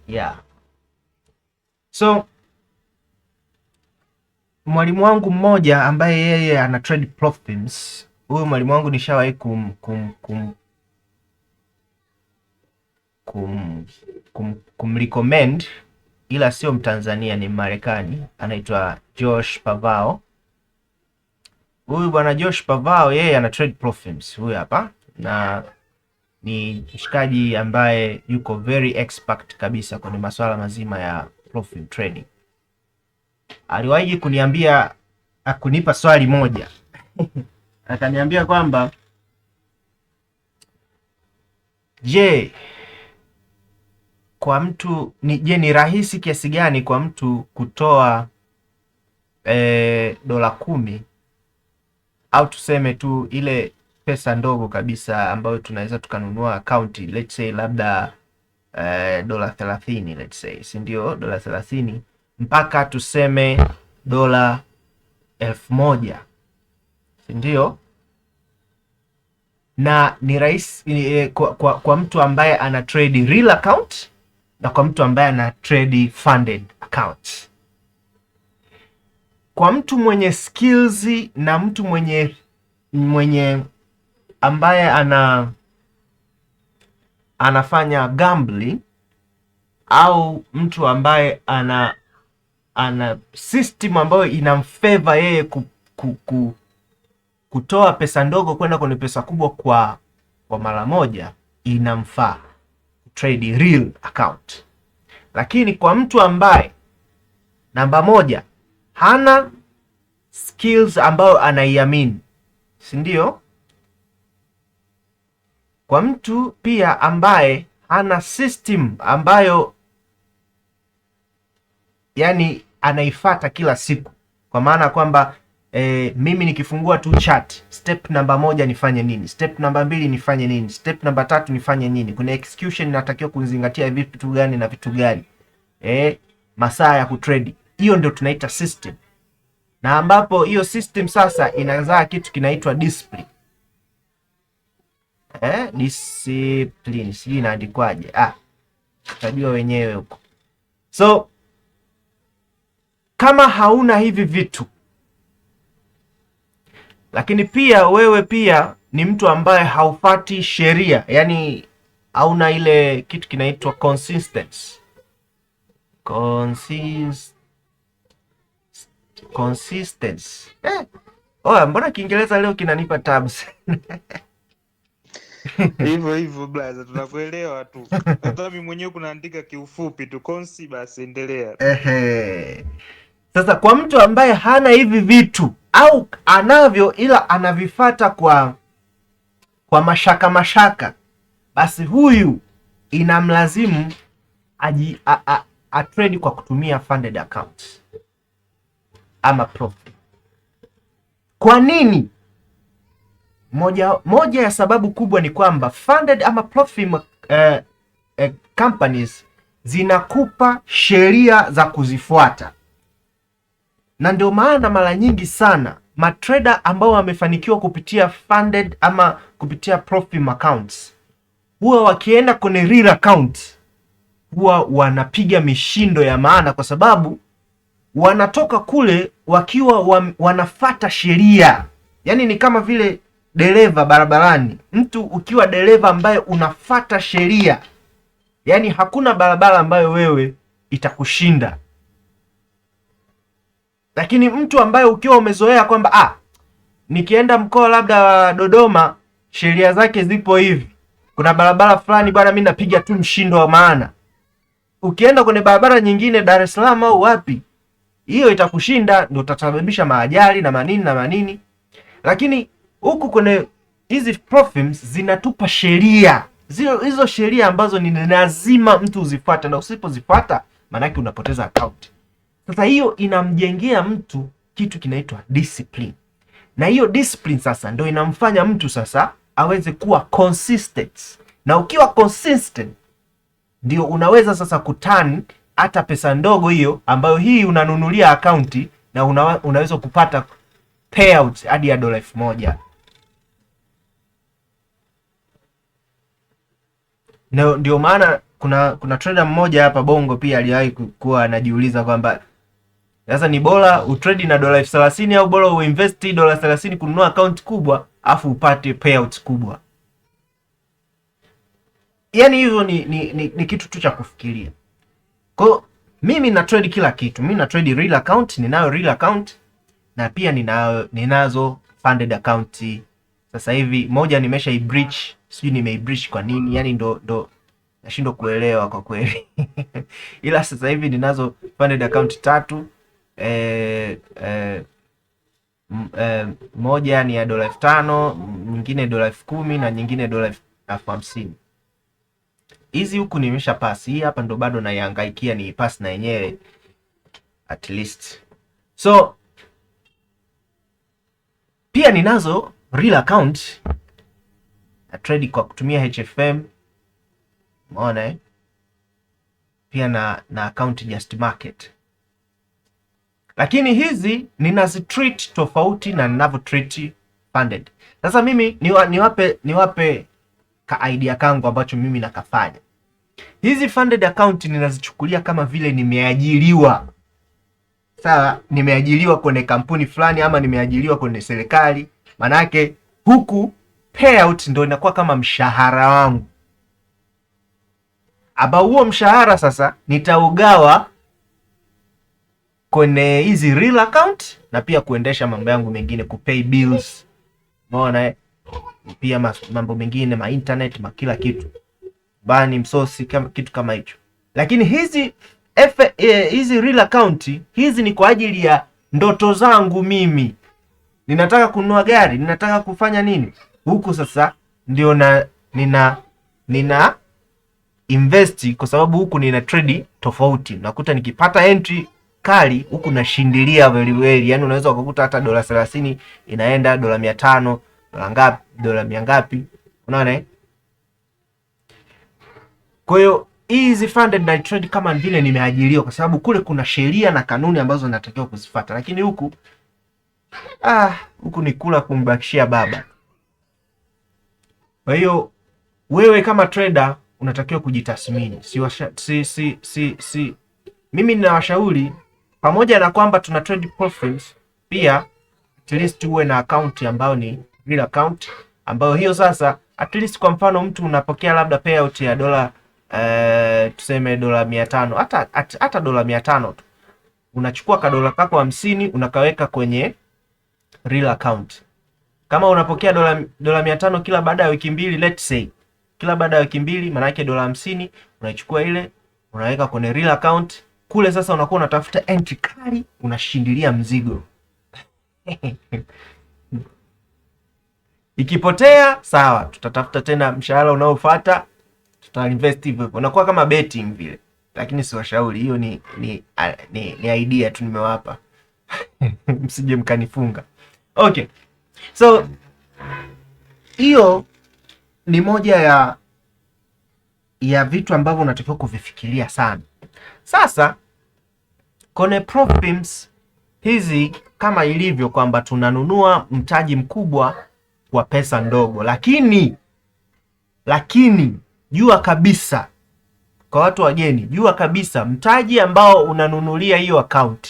Yeah. So mwalimu wangu mmoja ambaye yeye ana trade profits, huyu mwalimu wangu nishawahi kumrecommend, ila sio Mtanzania, ni Marekani, anaitwa Josh Pavao. Huyu bwana Josh Pavao yeye ana trade profits, huyu hapa, na ni mshikaji ambaye yuko very expert kabisa kwenye masuala mazima ya profit trading. Aliwahi kunipa swali moja akaniambia kwamba je, ni rahisi kiasi gani kwa mtu kutoa $10 au tuseme tu ile pesa ndogo kabisa ambayo tunaweza tukanunua akaunti, let's say labda $30, let's say, si ndio? $30 mpaka tuseme $1,000, si ndio? Na ni rahisi kwa mtu ambaye ana trade real account na kwa mtu ambaye ana trade funded account. Kwa mtu mwenye skills na mtu mwenye ambaye anafanya gambling, au mtu ambaye ana system ambayo inamfavor yeye kutoa pesa ndogo kwenda kwenye pesa kubwa kwa mara moja, inamfaa trade real account. Lakini kwa mtu ambaye namba moja hana skills ambayo anaiamini, si ndio? Kwa mtu pia ambaye hana system ambayo yani anaifata kila siku, kwa maana kwamba mimi nikifungua tu chart, step namba 1 nifanye nini, step namba 2 nifanye nini, step namba 3 nifanye nini, kuna execution natakiwa kuzingatia vitu gani na vitu gani, masaa ya kutrade. Hiyo ndio tunaita system, na ambapo hiyo system sasa inazaa kitu kinaitwa discipline. Discipline sijui inaandikwaje, utajua wenyewe huko. So kama hauna hivi vitu, lakini pia wewe pia ni mtu ambaye haufati sheria, yani hauna ile kitu kinaitwa consistency. Mbona Kiingereza leo kinanipa tabs? Hivyo blaza, tunakuelewa tu. Hata mimi mwenyewe kunaandika kiufupi tu konsi, basi endelea. Sasa kwa mtu ambaye hana hivi vitu au anavyo ila anavifata kwa mashaka, basi huyu inamlazimu trade kwa kutumia funded account ama profit. Kwa nini? Moja ya sababu kubwa ni kwamba funded ama profit companies zinakupa sheria za kuzifuata, na ndio maana mara nyingi sana matrader ambao wamefanikiwa kupitia funded ama kupitia profit accounts, huwa wakienda kwenye real account huwa wanapiga mishindo ya maana, kwa sababu wanatoka kule wakiwa wanafata sheria. Yani ni kama vile dereva barabarani. Mtu ukiwa dereva ambaye unafata sheria, yani hakuna barabara ambayo wewe itakushinda. Lakini mtu ambaye ukiwa umezoea kwamba nikienda mkoa labda Dodoma, sheria zake zipo hivi, kuna barabara fulani bwana mimi napiga tu mshindo wa maana, ukienda kwenye barabara nyingine Dar es Salaam au wapi, hiyo itakushinda, ndio utasababisha maajali na manini. Lakini huku kwenye hizi profits zinatupa sheria, hizo sheria ambazo ni lazima mtu uzifuate, na usipozifuata maana yake unapoteza account. Sasa hiyo inamjengea mtu kitu kinaitwa discipline, na hiyo discipline sasa ndio inamfanya mtu sasa aweze kuwa consistent, na ukiwa consistent ndio unaweza sasa kuturn hata pesa ndogo hiyo ambayo hii unanunulia akaunti, na unaweza kupata payout hadi ya $1,000. Na ndio maana kuna trader mmoja hapa Bongo pia aliwahi kuwa anajiuliza kwamba sasa ni bora utrade na dola 30,000 au bora uinvest dola 30 kununua account kubwa afu upate payout kubwa. Yaani hivyo ni kitu tu cha kufikiria. Kwa mimi na trade kila kitu. Mimi na trade real account, ninayo real account na pia ninazo funded account. Sasa hivi moja nimesha i-breach, sijui nime-breach kwa nini? Yaani ndo nashindwa kuelewa kwa kweli. Ila sasa hivi ninazo funded account 3. Moja ni ya dola 5,000, nyingine dola 10,000 na nyingine dola 50,000. Hizi huku nimesha pass. Hii hapa ndo bado naihangaikia ni pass na yenyewe at least. So pia ninazo real account na trade kwa kutumia HFM. Umeona pia na account Just Market. Lakini hizi ninazitreat tofauti na ninavyo treat funded. Sasa mimi niwape ka idea kangu ambacho mimi nakafanya. Hizi funded account ninazichukulia kama vile nimeajiriwa. Sawa, nimeajiriwa kwenye kampuni fulani ama nimeajiriwa kwenye serikali. Manake huku payout ndio inakuwa kama mshahara wangu. Aba huo mshahara sasa nitaugawa kwenye hizi real account na pia kuendesha mambo yangu mengine, kupay bills. Umeona pia mambo mengine, internet, kila kitu. Bani msosi kama kitu kama hicho. Lakini hizi real account hizi ni kwa ajili ya ndoto zangu mimi. Ninataka kununua gari, ninataka kufanya nini? Huku sasa ndio nina invest, kwa sababu huku nina trade tofauti. Nakuta nikipata entry kali huku nashindilia very well. Yaani unaweza kukuta hata dola 30 inaenda dola 500, dola ngapi, dola 100 ngapi. Unaona Kwa hiyo hizi funded na trade kama vile nimeajiriwa, kwa sababu kule kuna sheria na kanuni ambazo natakiwa kuzifuata. Lakini huku huku ni kula kumbakishia baba. Kwa hiyo wewe kama trader unatakiwa kujitathmini. Mimi ninawashauri, pamoja na kwamba tuna trade profits, pia at least uwe na account ambayo ni real account, ambayo hiyo sasa at least kwa mfano mtu unapokea labda payout ya dola tuseme dola 500, hata dola 500 tu. Unachukua kadola kako 50 unakaweka kwenye real account. Kama unapokea dola 500 kila baada ya wiki mbili, let's say kila baada ya wiki mbili, maana yake dola 50 unachukua ile unaweka kwenye real account. Kule sasa unakuwa unatafuta entry kali, unashindilia mzigo. Ikipotea sawa, tutatafuta tena mshahara unaofuata, tutainvest hivyo. Unakuwa kama betting vile. Lakini si washauri, hiyo ni idea tu nimewapa. Msije mkanifunga. Okay. So hiyo ni moja ya vitu ambavyo unatakiwa kuvifikiria sana. Sasa kwenye profits hizi kama ilivyo kwamba tunanunua mtaji mkubwa kwa pesa ndogo, lakini jua kabisa, kwa watu wageni, jua kabisa mtaji ambao unanunulia hiyo account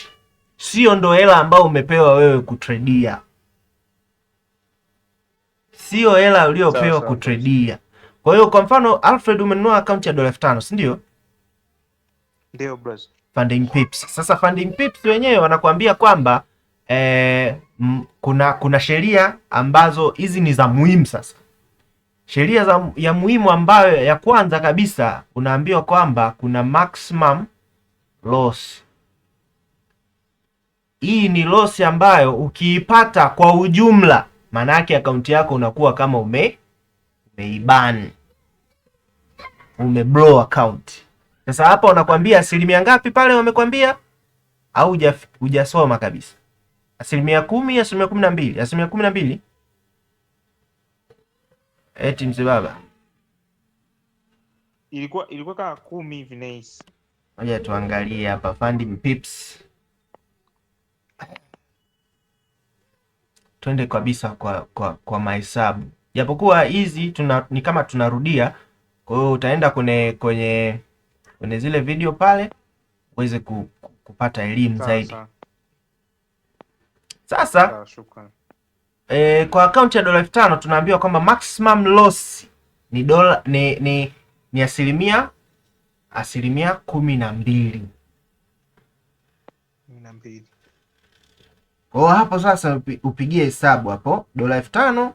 sio ndo hela ambao umepewa wewe kutradia. Sio hela uliopewa kutradia. Kwa hiyo kwa mfano Alfred umenunua account ya dola 5,000, si ndio? Ndio bros. Funding pips. Sasa funding pips wenyewe wanakuambia kwamba kuna sheria ambazo hizi ni za muhimu. Sasa sheria ya muhimu ambayo ya kwanza kabisa unaambiwa kwamba kuna maximum loss. Hii ni loss ambayo ukiipata kwa ujumla, maana yake akaunti yako unakuwa kama umeiban, umeblow account. Sasa hapa wanakuambia asilimia ngapi pale wamekwambia, au hujasoma kabisa? Asilimia 10, asilimia 12, asilimia 12. Eti mzee baba, ilikuwa kama 10 hivi nice. Ngoja tuangalie hapa funding pips. Twende kabisa kwa mahesabu. Japokuwa hizi ni kama tunarudia Kwa hiyo utaenda kwenye zile video pale uweze kupata elimu zaidi. Sasa kwa akaunti ya $5,000 tunaambiwa kwamba maximum loss ni asilimia 12. Kwa hiyo hapo sasa upigie hesabu hapo, $5,000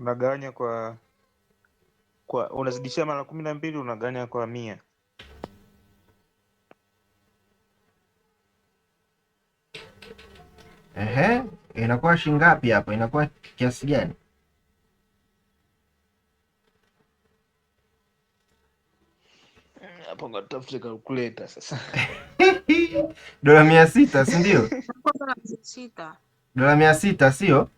unagawanya kwa unazidishia mara 12, unagawanya kwa 100. Ehe, inakuwa shilingi ngapi hapo? Inakuwa kiasi gani? Hapo ngatafute calculator sasa. $600, si ndio? $600 sio?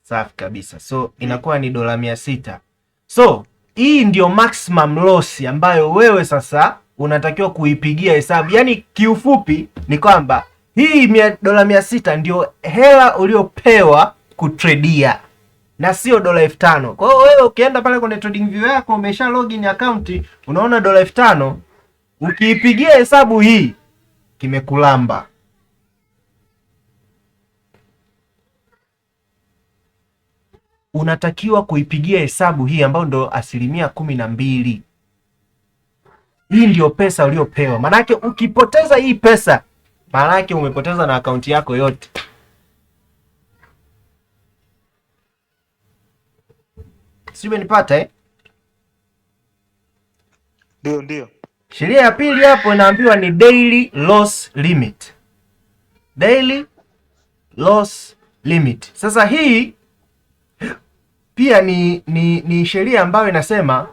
Safi kabisa. So inakuwa ni $600. So hii ndio maximum loss ambayo wewe sasa unatakiwa kuipigia hesabu. Yaani kiufupi ni kwamba hii $600 ndio hela uliopewa kutradia na sio $5,000. Kwa hiyo wewe ukienda pale kwenye TradingView yako umesha login account, unaona $5,000, ukiipigia hesabu hii kimekulamba. Unatakiwa kuipigia hesabu hii ambayo ndo asilimia 12. Hii ndio pesa uliopewa. Manake ukipoteza hii pesa, manake umepoteza na akaunti yako yote. Sio, nipata eh? Ndio. Sheria ya pili hapo inaambiwa ni daily loss limit. Daily loss limit. Sasa hii pia ni sheria ambayo inasema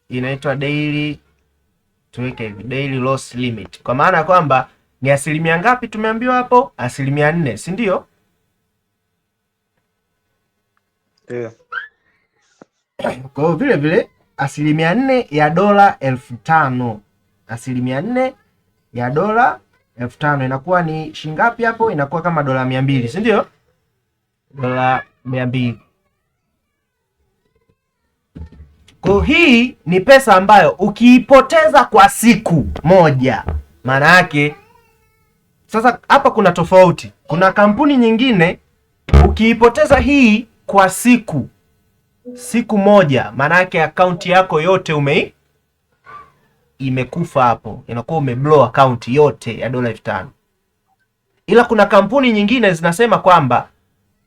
inaitwa daily, tuweke hivi, daily loss limit. Kwa maana kwamba ni asilimia ngapi tumeambiwa hapo? Asilimia 4, si ndio? Yeah. Kwa hiyo vile vile asilimia 4 ya $5,000. Asilimia 4 ya $5,000 inakuwa ni shilingi ngapi hapo? Inakuwa kama $200, si ndio? $200. Kwa hii ni pesa ambayo ukiipoteza kwa siku moja, maana yake sasa hapa kuna tofauti. Kuna kampuni nyingine ukiipoteza hii kwa siku moja, maana yake akaunti yako yote imekufa hapo, inakuwa umeblow akaunti yote ya $5,000. Ila kuna kampuni nyingine zinasema kwamba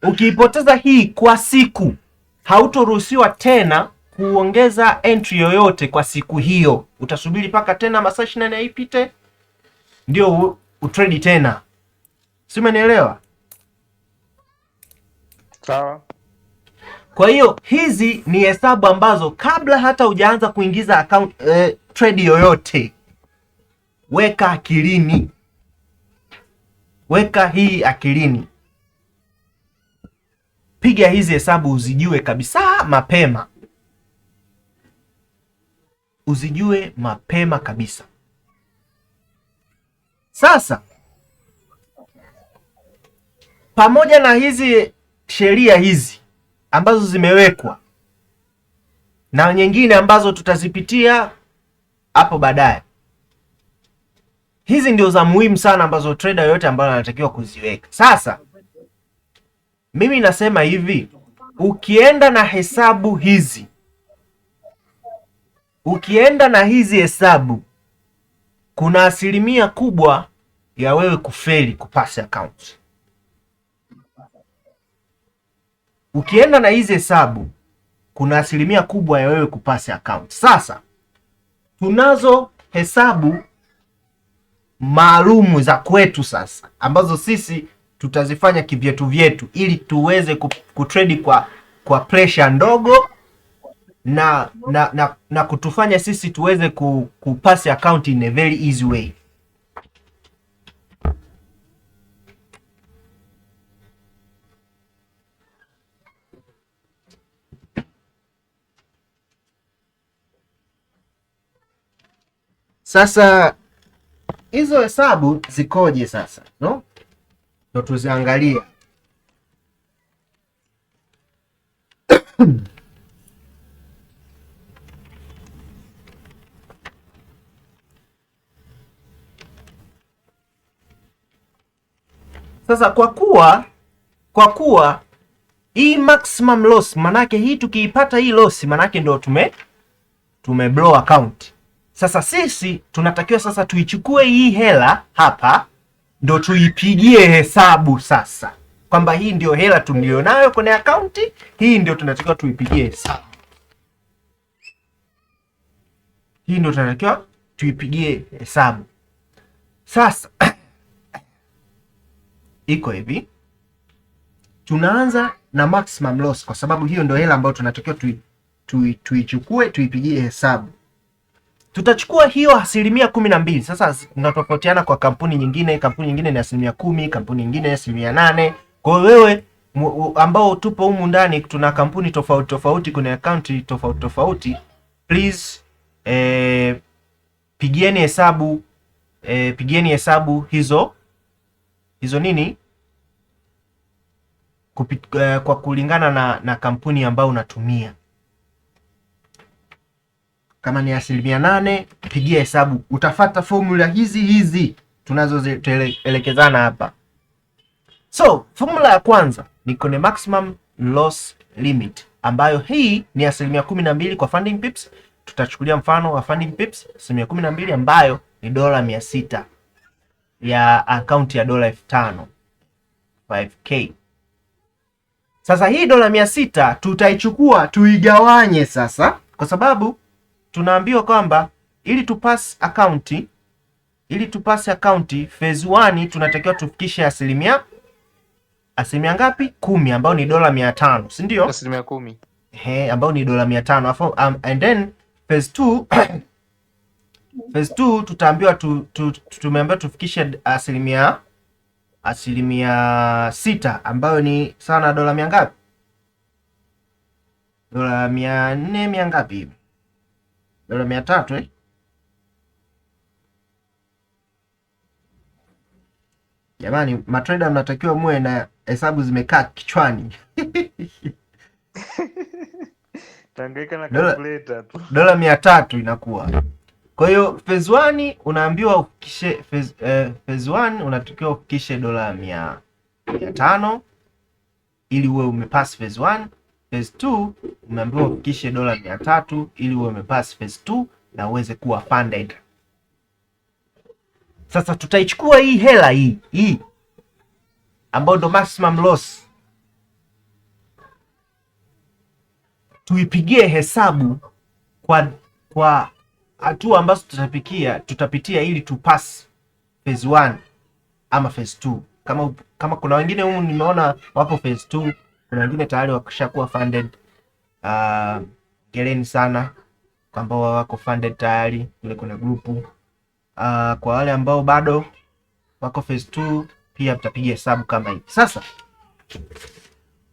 ukiipoteza hii kwa siku hautoruhusiwa tena kuongeza entry yoyote kwa siku hiyo. Utasubiri mpaka tena masaa 24 ipite ndio utrade tena. Si umenielewa? Sawa. Kwa hiyo hizi ni hesabu ambazo kabla hata hujaanza kuingiza account trade yoyote, weka akilini. Weka hii akilini. Piga hizi hesabu uzijue kabisa mapema. Uzijue mapema kabisa. Sasa pamoja na hizi sheria hizi ambazo zimewekwa na nyingine ambazo tutazipitia hapo baadaye, hizi ndio za muhimu sana ambazo trader yote ambayo anatakiwa kuziweka. Sasa mimi nasema hivi, ukienda na hesabu hizi, ukienda na hizi hesabu, kuna asilimia kubwa ya wewe kufeli kupasi account. Ukienda na hizi hesabu, kuna asilimia kubwa ya wewe kupasi account. Sasa tunazo hesabu maalumu za kwetu sasa, ambazo sisi tutazifanya kivyetu ili tuweze kutrade kwa pressure ndogo na kutufanya sisi tuweze kupasi account in a very easy way. Sasa hizo hesabu zikoje sasa, no? Ndio tuziangalia. Sasa kwa kuwa hii maximum loss, manake hii tukiipata hii loss, manake ndio tume blow account. Sasa sisi tunatakiwa sasa tuichukue hii hela hapa, ndio tuipigie hesabu sasa, kwamba hii ndio hela tulionayo kwenye akaunti, hii ndio tunatakiwa tuipigie hesabu. Hii ndio tunatakiwa tuipigie hesabu. Sasa iko hivi, tunaanza na maximum loss kwa sababu hiyo ndio hela ambayo tunatakiwa tuichukue tuipigie hesabu. Tutachukua hiyo 12%. Sasa tunatofautiana kwa kampuni nyingine. Kampuni nyingine ni 10%, kampuni nyingine 8%. Kwa hiyo wewe ambao tupo humu ndani, tuna kampuni tofauti tofauti kwenye akaunti tofauti tofauti, please pigieni hesabu hizo nini kwa kulingana na kampuni ambayo unatumia. Kama ni 8%, pigia hesabu, utafata formula hizi tunazoelekezana hapa. So formula ya kwanza ni kwenye maximum loss limit, ambayo hii ni 12% kwa funding pips. Tutachukulia mfano wa funding pips 12% ambayo ni $600 ya akaunti ya $5,000, 5k. Sasa hii $600 tutaichukua tuigawanye sasa, kwa sababu tunaambiwa kwamba ili tupasi akaunti phase 1 tunatakiwa tufikishe asilimia ngapi? 10, ambayo ni $500, si ndio? Asilimia 10. Ambayo ni $500. And then phase 2 phase 2 tutaambiwa tumeambiwa tufikishe asilimia 6, ambayo ni sana dola mia ngapi? Dola 400 ngapi hivi? Dola 300 Jamani, matrader mnatakiwa muwe na hesabu zimekaa kichwani. Tangaika na calculator tu. Dola 300 inakuwa. Kwa hiyo phase 1 unaambiwa ufikishe phase 1 unatakiwa ufikishe dola 500 ili uwe umepass phase 1. Phase 2 umeambiwa ufikishe dola 300 ili uwe umepass phase 2 na uweze kuwa funded. Sasa tutaichukua hii hela hii ambayo ndo maximum loss, tuipigie hesabu kwa hatua ambazo tutapitia ili tupass phase 1 ama phase 2. Kama kuna wengine humu nimeona wapo phase 2, kuna wengine tayari wakishakuwa funded. Geleni sana kwa ambao wako funded tayari kule kuna grupu. Kwa wale ambao bado wako phase 2 pia tutapiga hesabu kama hivi. Sasa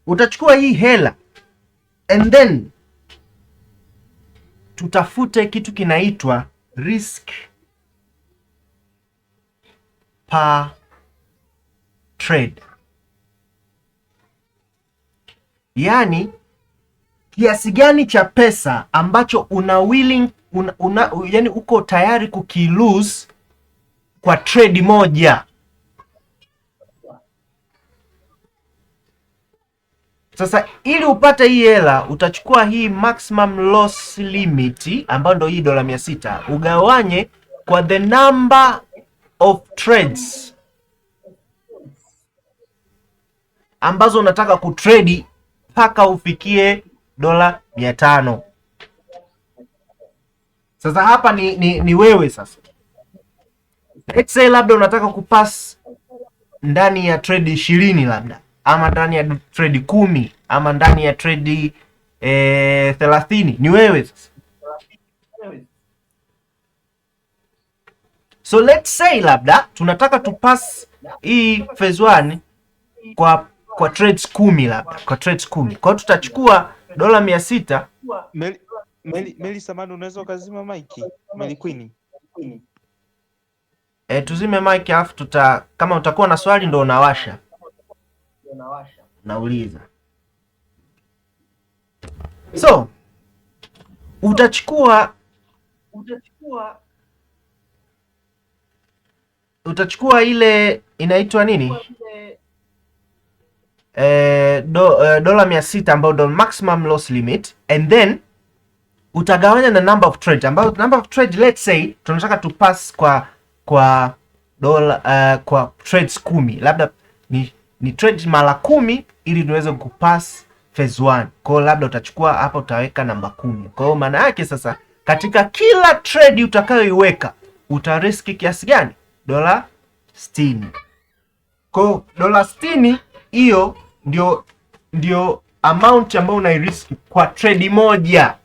utachukua hii hela and then tutafute kitu kinaitwa risk per trade, yaani kiasi gani cha pesa ambacho yani uko tayari kukilose kwa trade moja. Sasa ili upate hii hela utachukua hii maximum loss limit ambayo ndio hii $600, ugawanye kwa the number of trades ambazo unataka kutrade mpaka ufikie $500. Sasa hapa ni wewe sasa. Let's say labda unataka kupass ndani ya trade 20 labda, ama ndani ya trade 10, ama ndani ya trade 30. Ni wewe sasa. So let's say labda tunataka tupass hii phase 1 kwa trades 10 labda, kwa trades 10. Kwa hiyo tutachukua $600. Meli samani, unaweza ukazima maiki Meli Queen? Tuzime mic alafu kama utakuwa na swali ndo unawasha. Nauliza. So utachukua ile inaitwa nini, dola 600 ambayo ndo maximum loss limit, and then utagawanya na number of trades, ambayo number of trades, let's say tunataka tu pass kwa dola kwa trades 10, labda ni trades mara 10 ili tuweze kupass phase 1. Kwa hiyo labda utachukua hapa, utaweka namba 10. Kwa hiyo maana yake sasa, katika kila trade utakayoiweka utariski kiasi gani? Dola 60. Kwa hiyo dola 60 hiyo ndio amount ambayo unairiski kwa trade moja.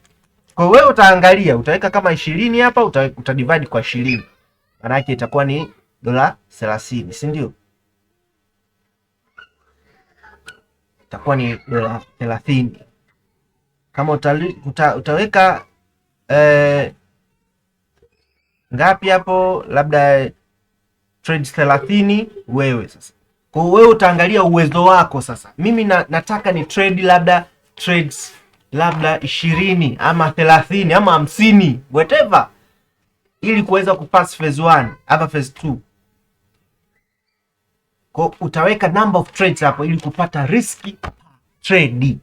Kwa hiyo wewe utaangalia, utaweka kama 20 hapa, utadivide kwa 20. Maana yake itakuwa ni dola 30, si ndio? Itakuwa ni dola 30. Kama utaweka ngapi hapo, labda trades 30 wewe sasa. Kwa hiyo wewe utaangalia uwezo wako sasa. Mimi nataka ni trade labda trades labda 20 ama 30 ama 50 whatever, ili kuweza kupass phase 1 ama phase 2. Kwa utaweka number of trades hapo ili kupata riski trade.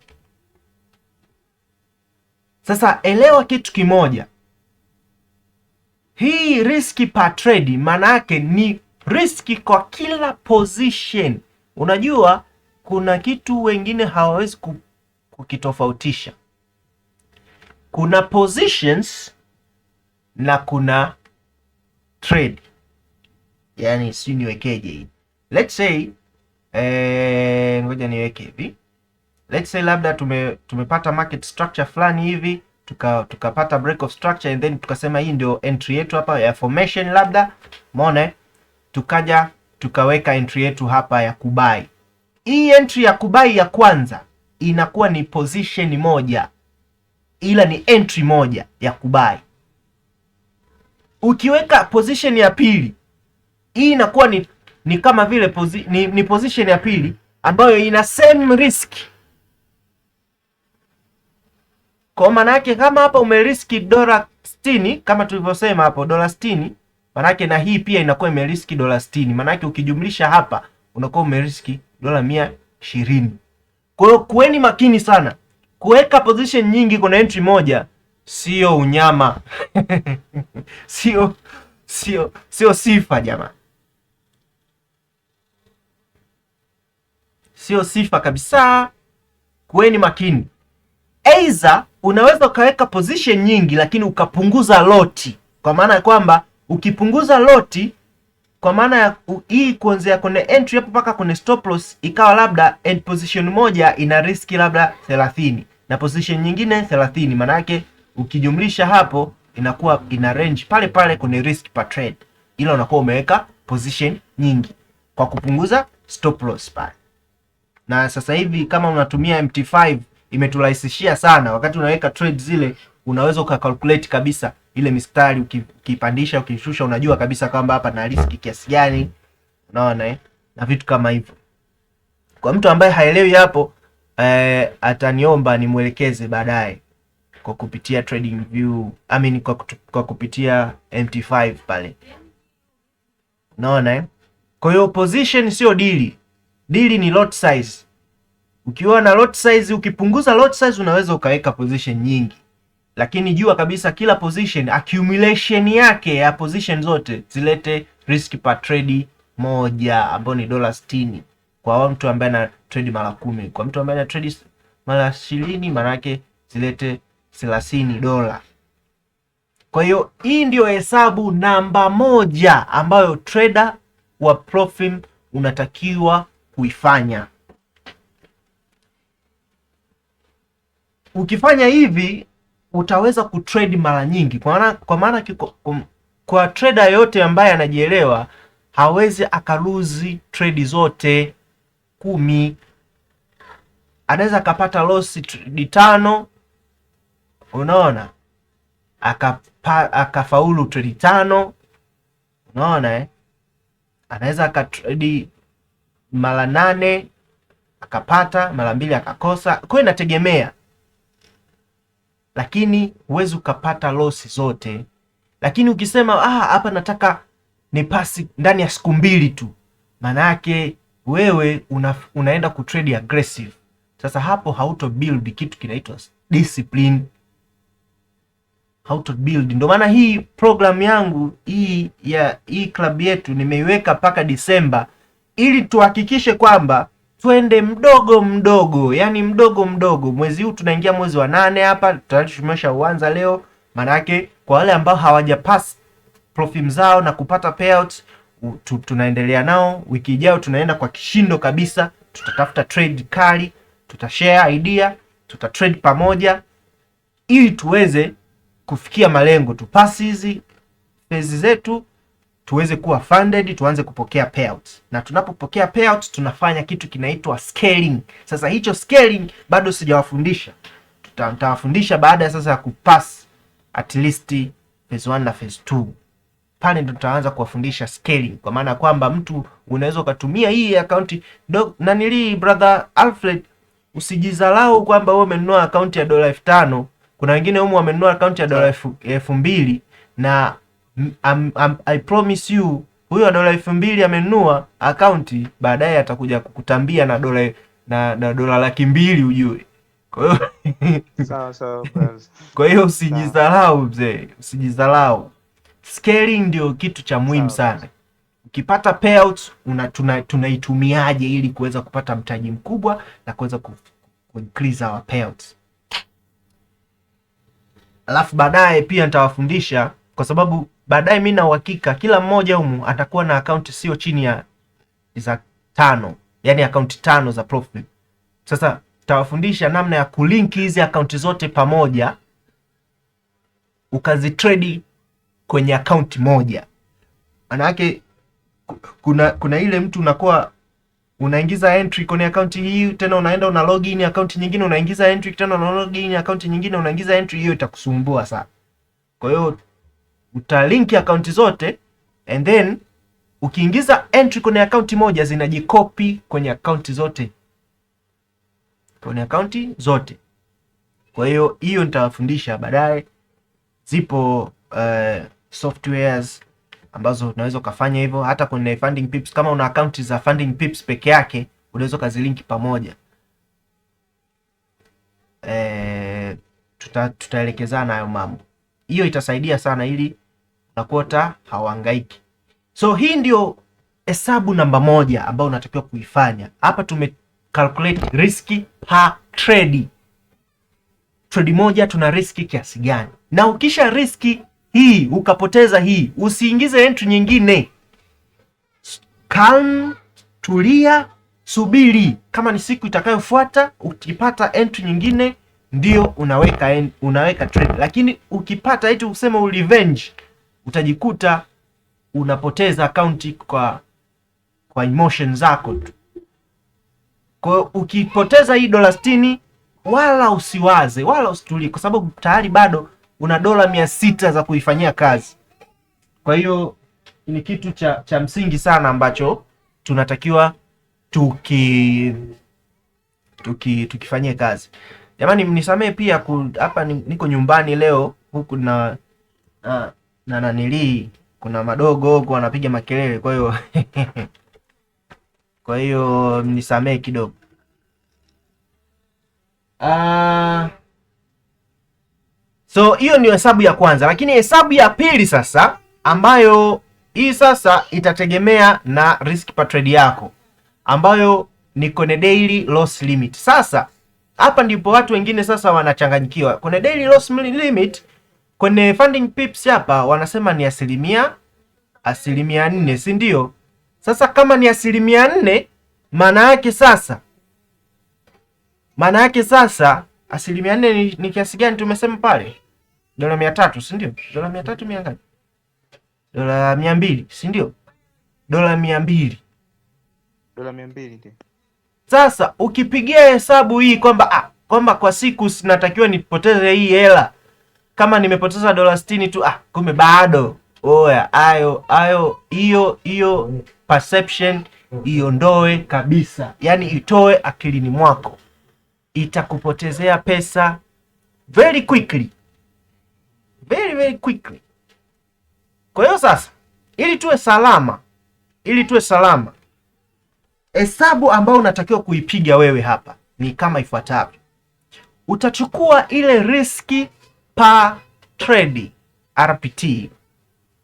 Sasa elewa kitu kimoja, hii riski per trade maana yake ni riski kwa kila position. Unajua kuna kitu wengine hawawezi kukitofautisha. Kuna positions na kuna trade. Yaani si niwekeje hii? Let's say ngoja niweke hivi. Let's say labda tumepata market structure fulani hivi, tukapata break of structure, and then tukasema hii ndio entry yetu hapa ya formation labda. Umeona? Tukaja tukaweka entry yetu hapa ya kubai. Hii entry ya kubai ya kwanza inakuwa ni position moja, ila ni entry moja ya kubai. Ukiweka position ya pili, hii inakuwa ni kama vile ni position ya pili ambayo ina same risk. Kwa maana yake kama hapa umeriski dola 60 kama tulivyosema hapo dola 60, maana yake na hii pia inakuwa imeriski dola 60. Maana yake ukijumlisha hapa unakuwa umeriski dola 120. Kwa hiyo kuweni makini sana. Kuweka position nyingi kuna entry moja sio unyama. Sio sifa jamani. Sio sifa kabisa. Kuweni makini. Aidha unaweza ukaweka position nyingi lakini ukapunguza loti. Kwa maana ya kwamba ukipunguza loti, kwa maana ya hii kuanzia kwenye entry hapo mpaka kwenye stop loss, ikawa labda end position moja ina riski labda 30 na position nyingine 30. Maana yake ukijumlisha hapo inakuwa ina range pale pale kwenye risk per trade, ila unakuwa umeweka position nyingi kwa kupunguza stop loss pale. Na sasa hivi kama unatumia MT5 imeturahisishia sana. Wakati unaweka trade zile, unaweza ukacalculate kabisa ile mistari, ukipandisha ukishusha, unajua kabisa kwamba hapa na riski kiasi gani. Unaona na vitu kama hivyo. Kwa mtu ambaye haelewi hapo, ataniomba nimuelekeze baadaye kwa kupitia Trading View, kwa kupitia MT5 pale. Unaona Kwa hiyo position sio dili. Dili ni lot size. Ukiwa na lot size, ukipunguza lot size unaweza ukaweka position nyingi. Lakini jua kabisa kila position accumulation yake ya position zote zilete risk per trade moja ambayo ni dola 60 kwa mtu ambaye ana trade mara 10. Kwa mtu ambaye ana trade mara 20 maana yake zilete $30. Kwa hiyo hii ndio hesabu namba moja ambayo trader wa Profim unatakiwa kuifanya. Ukifanya hivi utaweza kutrade mara nyingi. Kwa maana kwa trader yote ambaye anajielewa hawezi akaluzi trade zote 10. Anaweza akapata loss trade 5, unaona, akafaulu trade 5, unaona Anaweza akatrade mara 8 akapata, mara 2 akakosa. Kwa hiyo inategemea. lakini huwezi ukapata loss zote. Lakini ukisema hapa nataka ni pasi ndani ya siku 2 tu, maana yake wewe unaenda kutrade aggressive. Sasa hapo hauto build kitu kinaitwa discipline, hauto build. Ndio maana hii program yangu hii club yetu nimeiweka mpaka Disemba, ili tuhakikishe kwamba twende mdogo mdogo, yani mdogo mdogo. Mwezi huu tunaingia mwezi wa 8 hapa, tayari tumeshauanza leo. Maana yake kwa wale ambao hawajapass profit zao na kupata payouts, tunaendelea nao. Wiki ijayo tunaenda kwa kishindo kabisa, tutatafuta trade kali, tutashare idea, tutatrade pamoja ili tuweze kufikia malengo, tupasi hizi phase zetu, tuweze kuwa funded, tuanze kupokea payouts. Na tunapopokea payouts tunafanya kitu kinaitwa scaling. Sasa hicho scaling bado sijawafundisha, tutawafundisha baada ya sasa ya kupass at least phase 1 na phase 2. Pale ndo tutaanza kuwafundisha scaling, kwa maana kwamba mtu unaweza ukatumia hii account nanili. Brother Alfred, usijizalau kwamba wewe umenunua account ya $5,000. Kuna wengine humu wamenunua account ya $2,000 na I promise you huyo $2,000 amenunua account, baadaye atakuja kukutambia na $2 200,000 ujue. Kwa hiyo sawa. Kwa hiyo usijizalau mzee, usijizalau. Scaling ndio kitu cha muhimu sana. Ukipata payouts tunaitumiaje ili kuweza kupata mtaji mkubwa na kuweza increase our payouts. Alafu baadaye pia nitawafundisha, kwa sababu baadaye mimi na uhakika kila mmoja humu atakuwa na account sio chini ya za 5, yani account 5 za profit. Sasa nitawafundisha namna ya kulink hizi account zote pamoja, ukazitrade kwenye account moja. Maana yake kuna ile mtu unakuwa unaingiza entry kwenye account hii, tena unaenda una login account nyingine, unaingiza entry tena una login account nyingine, unaingiza entry, hiyo itakusumbua sana. Kwa hiyo utalink account zote, and then ukiingiza entry kwenye account moja zinajikopi kwenye account zote, Kwa hiyo nitawafundisha baadaye. Zipo softwares ambazo unaweza ukafanya hivyo hata kwenye funding pips. Kama una account za funding pips peke yake, unaweza kuzilink pamoja. Tutaelekezana hayo mambo. Hiyo itasaidia sana ili unakuta hauhangaiki. So hii ndio hesabu namba 1 ambayo unatakiwa kuifanya. Hapa tume calculate riski per trade. Trade moja tuna riski kiasi gani? Na ukisha riski hii ukapoteza hii, usiingize entry nyingine. Calm, tulia, subiri. Kama ni siku itakayofuata ukipata entry nyingine ndio unaweka trade. Lakini ukipata eti useme revenge, utajikuta unapoteza account kwa emotion zako tu. Kwa ukipoteza hii $60, wala usiwaze, wala usitulie, kwa sababu tayari bado una $600 za kuifanyia kazi. Kwa hiyo ni kitu cha msingi sana ambacho tunatakiwa tukifanyie kazi. Jamani, mnisamee pia hapa niko nyumbani leo, huku na nanilii kuna madogo huko wanapiga makelele, kwa hiyo mnisamee kidogo. So hiyo ndio hesabu ya kwanza, lakini hesabu ya pili sasa, ambayo hii sasa itategemea na risk per trade yako, ambayo ni kwenye daily loss limit. Sasa hapa ndipo watu wengine sasa wanachanganyikiwa. Kwenye daily loss limit kwenye funding pips hapa wanasema ni 4%, si ndio? Sasa kama ni 4%, maana yake sasa 4% ni kiasi gani tumesema pale? $300, si ndio? $300 mia ngapi? $200, si ndio? $200 ndio. Sasa ukipigia hesabu hii kwamba kwa siku sinatakiwa nipoteze hii hela, kama nimepoteza $60 tu, kumbe bado hiyo perception iondoe kabisa, yani itoe akilini mwako. Itakupotezea pesa very quickly, very quickly. Kwa hiyo sasa, ili tuwe salama, hesabu ambayo unatakiwa kuipiga wewe hapa ni kama ifuatavyo. Utachukua ile riski per trade RPT,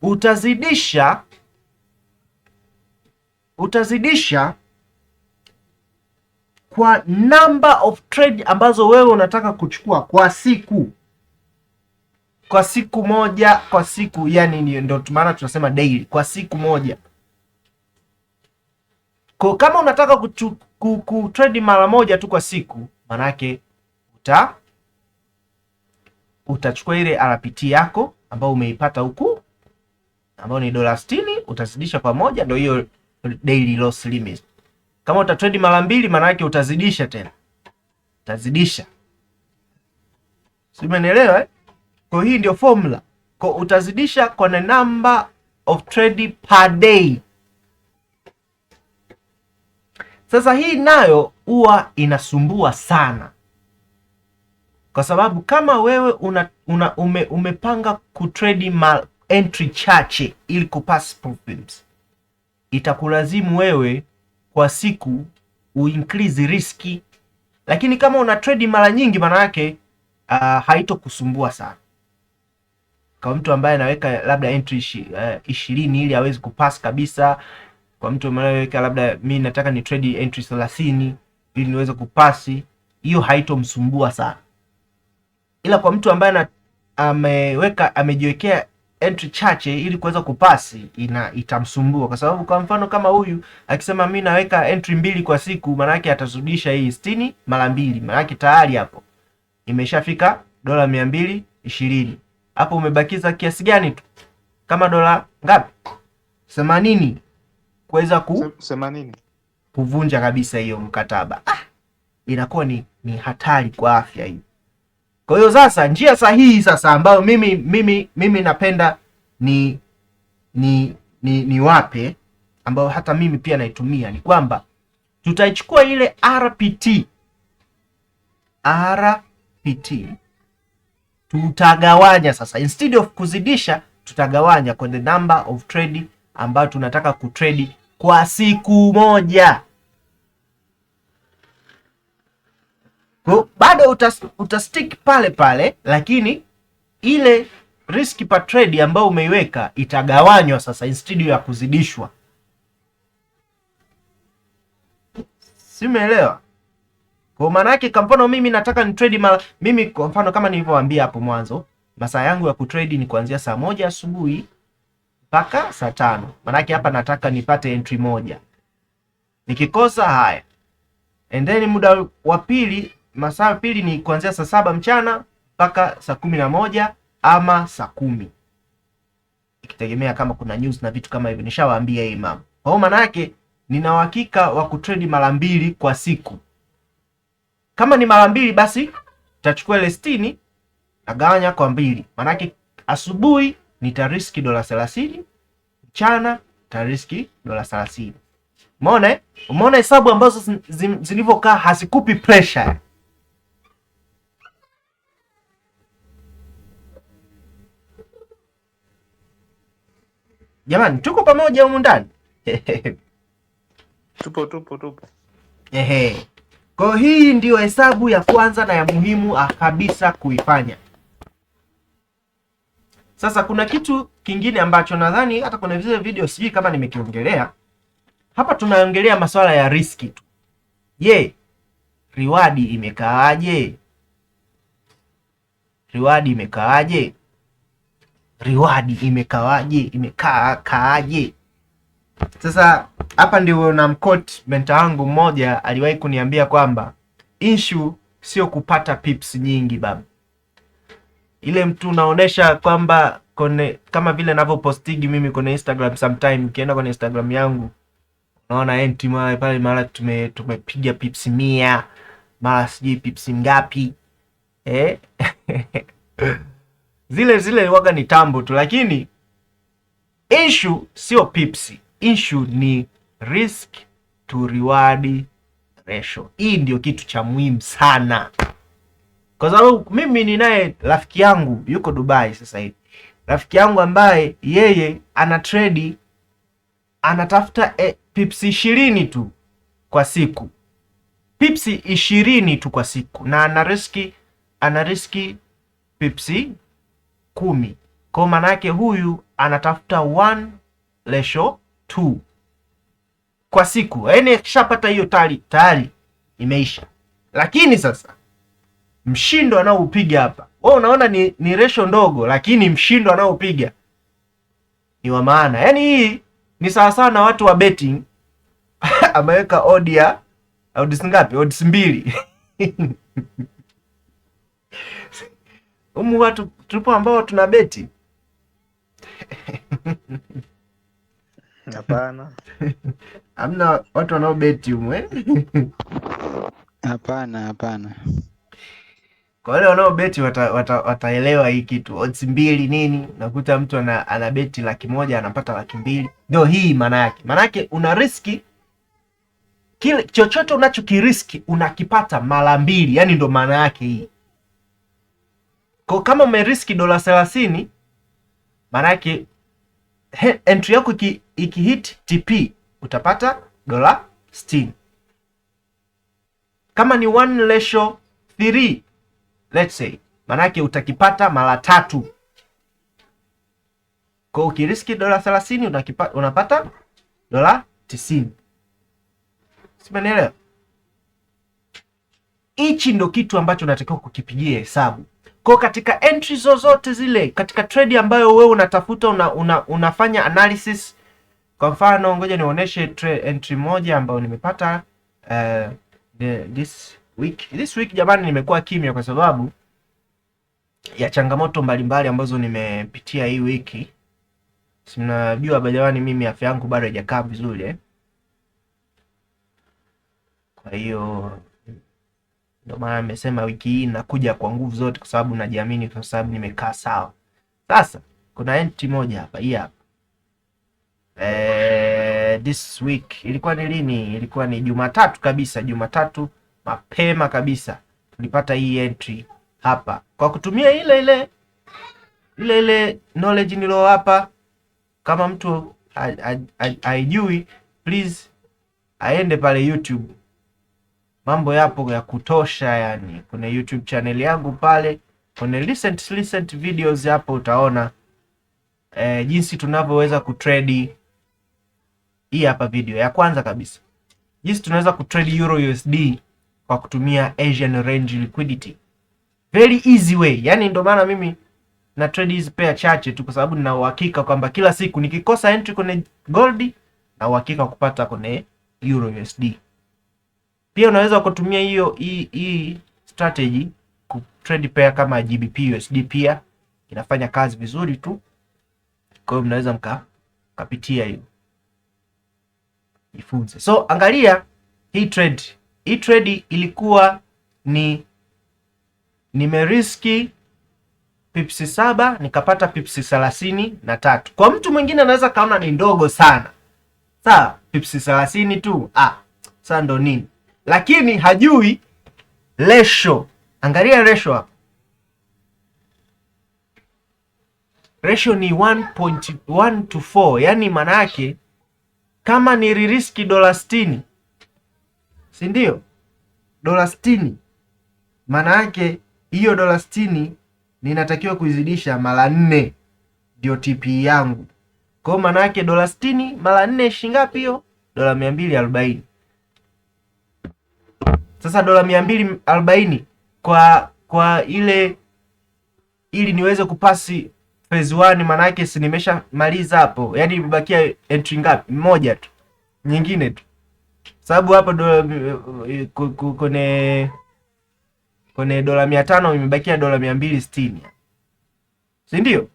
utazidisha kwa number of trade ambazo wewe unataka kuchukua kwa siku, moja, kwa siku, yani ndio maana tunasema daily, kwa siku moja. Kwa kama unataka kutrade mara moja tu kwa siku, manake utachukua ile RPT yako ambayo umeipata huku, ambayo ni $60, utazidisha kwa moja, ndio hiyo daily loss limit. Kama utatrade mara mbili, manake utazidisha tena, utazidisha. Sio, umeelewa? Kwa hii ndio formula. Kwa utazidisha kwa the number of trade per day. Sasa hii nayo huwa inasumbua sana, kwa sababu kama wewe umepanga kutrade entry chache ili kupass profits, itakulazimu wewe kwa siku uincrease riski. Lakini kama una trade mara nyingi, maana yake haitokusumbua sana. Kwa mtu ambaye anaweka labda entry 20 ili aweze kupass kabisa, kwa mtu anayeweka labda mimi nataka ni trade entry 30 ili niweze kupasi, hiyo haitomsumbua sana. Ila kwa mtu ambaye amejiwekea entry chache ili kuweza kupasi, itamsumbua. Kwa sababu kwa mfano kama huyu akisema mimi naweka entry 2 kwa siku, maana yake atazidisha hii 60 mara 2, maana yake tayari hapo imeshafika $220. Hapo umebakiza kiasi gani tu? Kama dola ngapi? 80 kuweza 80 kuvunja kabisa hiyo mkataba. Inakuwa ni hatari kwa afya hii. Kwa hiyo sasa njia sahihi sasa ambayo mimi napenda ni wape, ambayo hata mimi pia naitumia, ni kwamba tutaichukua ile RPT tutagawanya sasa, instead of kuzidisha, tutagawanya kwa the number of trade ambayo tunataka kutrade kwa siku moja. Kwa bado utastick pale, lakini ile risk per trade ambayo umeiweka itagawanywa sasa, instead ya kuzidishwa. Si umeelewa? Kwa maana yake, kwa mfano mimi nataka ni trade mimi kwa mfano kama nilivyowaambia hapo mwanzo, masaa yangu ya kutrade ni kuanzia saa 1 asubuhi mpaka saa 5. Maana yake hapa nataka nipate entry moja. Nikikosa haya, and then muda wa pili, masaa pili ni kuanzia saa 7 mchana mpaka saa 11 ama saa 10, ikitegemea kama kuna news na vitu kama hivyo. Nishawaambia hii mama. Kwa hiyo maana yake nina uhakika wa kutrade mara 2 kwa siku. Kama ni mara 2, basi tutachukua ile 60 nagawanya kwa 2. Maana yake asubuhi nitariski $30, mchana nitariski $30. Umeona hesabu ambazo zilivyokaa, hazikupi pressure. Jamani, tuko pamoja humu ndani? Tupo. Ehe. Kwa hii ndio hesabu ya kwanza na ya muhimu kabisa kuifanya. Sasa kuna kitu kingine ambacho nadhani hata kuna vile video sijui kama nimekiongelea. Hapa tunaongelea masuala ya riski tu. Reward imekaaje? Imekaaje? Sasa hapa ndio na mquote mentor wangu mmoja aliwahi kuniambia kwamba issue sio kupata pips nyingi baba. Ile mtu unaonesha kwamba kama vile ninavyopostigi mimi kwenye Instagram sometime, ukienda kwenye Instagram yangu unaona entry mara tumepiga pips 100, mara sijui pips ngapi. Zile waga ni tambo tu, lakini issue sio pips. Issue ni risk to reward ratio. Hii ndio kitu cha muhimu sana. Kwa sababu mimi ninaye rafiki yangu yuko Dubai sasa hivi, rafiki yangu ambaye yeye ana trade, anatafuta pips 20 tu kwa siku, pips 20 tu kwa siku, na ana riski pips 10. Kwa maana yake huyu anatafuta 1:2 kwa siku, yaani akishapata hiyo tayari imeisha. Lakini sasa mshindo anaoupiga hapa, wewe unaona ni ratio ndogo, lakini mshindo anaoupiga ni wa maana. Yaani hii ni sawa sawa na watu wa betting ameweka odds ngapi? Odds 2. Watu tupo ambao tuna beti. Hapana. Hamna watu wanao beti humu Hapana. Kwa wale wanao beti wataelewa hii kitu. Odds 2 nini? Nakuta mtu ana beti 100,000 anapata 200,000. Ndio hii maana yake. Maana yake una riski kile chochote unachokiriski unakipata mara 2. Yaani ndo maana yake hii. Kwa kama umeriski $30, maana yake entry yako ikihit TP utapata $60. Kama ni 1:3 let's say, maana yake utakipata mara 3. Kwa ukiriski $30 unapata $90. Simenielewa? Hichi ndo kitu ambacho unatakiwa kukipigia hesabu. Kwa katika entry zozote zile, katika trade ambayo wewe unatafuta, unafanya analysis. Kwa mfano, ngoja nionyeshe entry moja ambayo nimepata this week. Jamani, nimekuwa kimya kwa sababu ya changamoto mbalimbali ambazo nimepitia hii wiki. Sinajua jamani, mimi afya yangu bado haijakaa vizuri Kwa hiyo ndio maana nimesema wiki hii nakuja kwa nguvu zote, kwa sababu najiamini, kwa sababu nimekaa sawa. Sasa kuna entry moja hapa, hii hapa. This week ilikuwa ni lini? Ilikuwa ni Jumatatu kabisa, Jumatatu mapema kabisa tulipata hii entry hapa, kwa kutumia ile knowledge nilo hapa. Kama mtu haijui, please aende pale YouTube. Mambo yapo ya kutosha, yani kuna YouTube channel yangu pale, kuna recent videos hapo, utaona jinsi tunavyoweza kutrade. Hii hapa video ya kwanza kabisa, jinsi tunaweza kutrade Euro USD kwa kutumia Asian Range Liquidity, very easy way. Yani ndio maana mimi na trade hizi pair chache tu, kwa sababu nina uhakika kwamba kila siku nikikosa entry kwenye gold na uhakika kupata kwenye Euro USD. Pia unaweza kutumia hii strategy ku trade pair kama GBP USD, pia inafanya kazi vizuri tu. Kwa hiyo mnaweza mkapitia hiyo, jifunze. So angalia hii trade. Hii trade ilikuwa ni nimeriski pips 7 nikapata pips 33. Kwa mtu mwingine anaweza kaona ni ndogo sana. Sawa, pips 30 tu. Sasa ndo nini? Lakini hajui ratio. Angalia ratio hapa. Ratio ni 1.1 to 4. Yani maana yake kama ni riski $60, si ndio? $60, maana yake hiyo $60 ninatakiwa kuizidisha mara 4 ndio TP yangu. Kwa hiyo maana yake $60 mara 4 shilingi ngapi hiyo? $240. Sasa $240 kwa ile, ili niweze kupasi phase 1, maana yake si nimeshamaliza hapo. Yaani imebakia entry ngapi? Moja tu. Nyingine tu. Sababu hapo kwenye $500 imebakia $260. Si ndio?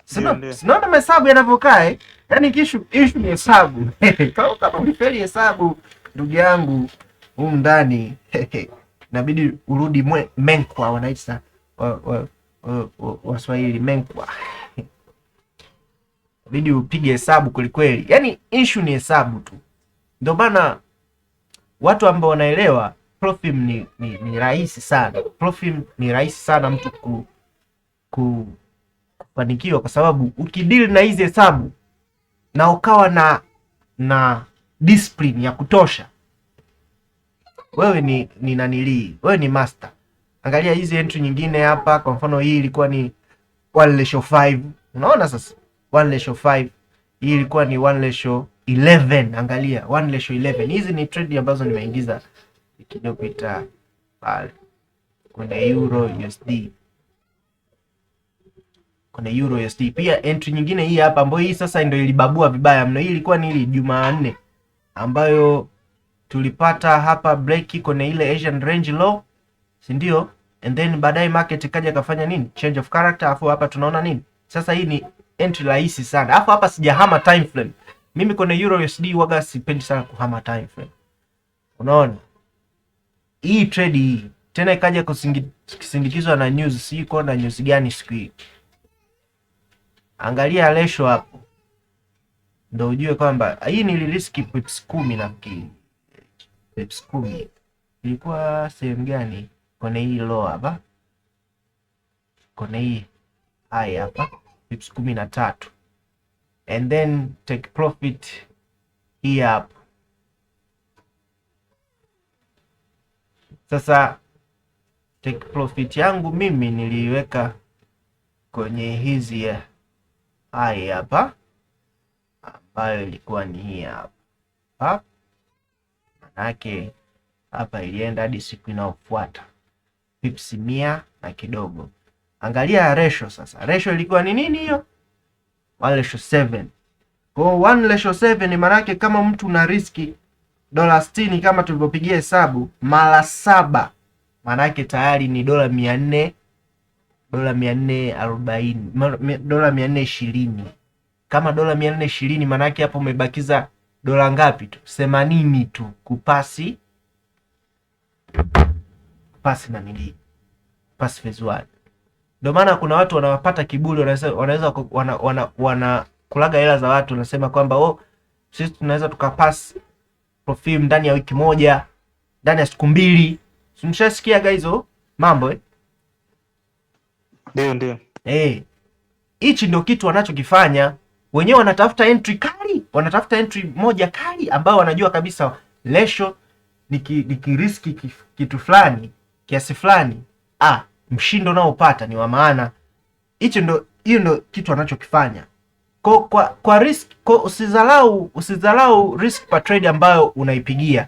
Sinaona mahesabu yanavyokaa Yaani issue ni hesabu. Kama ulifeli hesabu, ndugu yangu, huko ndani inabidi urudi menkwa, wanaita Waswahili menkwa. Inabidi upige hesabu kweli kweli. Yaani issue ni hesabu tu. Ndio maana watu ambao wanaelewa Profim ni rahisi sana. Profim ni rahisi sana mtu kufanikiwa, kwa sababu ukideal na hizi hesabu na ukawa na discipline ya kutosha, wewe ni nanilii, wewe ni master. Angalia hizi entry nyingine hapa, kwa mfano hii ilikuwa ni 1:5. Unaona sasa 1:5, hii ilikuwa ni 1:11. Angalia 1:11. Hizi ni trade ambazo nimeingiza ikijopita pale kwenye Euro USD, kwenye Euro USD. Pia entry nyingine hii hapa, ambayo hii sasa ndio ilibabua vibaya mno. Hii ilikuwa ni ile Jumanne ambayo tulipata hapa break kwenye ile Asian range low, si ndio? And then baadaye market ikaja kafanya nini? Change of character. Afu hapa tunaona nini? Sasa hii ni entry rahisi sana. Afu hapa sijahama time frame. Mimi kwenye Euro USD waga sipendi sana kuhama time frame. Unaona? Hii trade hii tena ikaja kusindikizwa na news, si iko na news gani siku hii? Angalia ratio hapo, ndio ujue kwamba hii ni risk pips 10 nafikiri. Pips 10 ilikuwa sehemu gani? Kwenye hii low hapa, kwenye hii high hapa, pips 13. And then take profit hii hapa. Sasa take profit yangu mimi niliweka kwenye hizi high hapa, ambayo ilikuwa ni hii hapa. Manake hapa ilienda hadi siku inayofuata pips 100 na kidogo. Angalia ratio sasa. Ratio ilikuwa ni nini hiyo? 1:7. Kwa 1:7 manake kama mtu una riski $60 kama tulivyopigia hesabu mara 7, manake tayari ni $440, $420. Kama $420 manake hapo umebakiza dola ngapi tu? 80 tu kupasi na nili pass phase 1. Ndio maana kuna watu wanawapata kiburi, wanaweza kulaga hela za watu, wanasema kwamba sisi tunaweza tukapass Profim ndani ya wiki moja, ndani ya siku 2. Simshasikia guys mambo Ndio. Hichi ndio kitu wanachokifanya. Wenyewe wanatafuta entry kali, wanatafuta entry moja kali ambayo wanajua kabisa ratio nikiriski kitu fulani, kiasi fulani, mshindo unaopata ni wa maana. Hiyo ndio kitu wanachokifanya. Kwa risk, usidharau risk per trade ambayo unaipigia.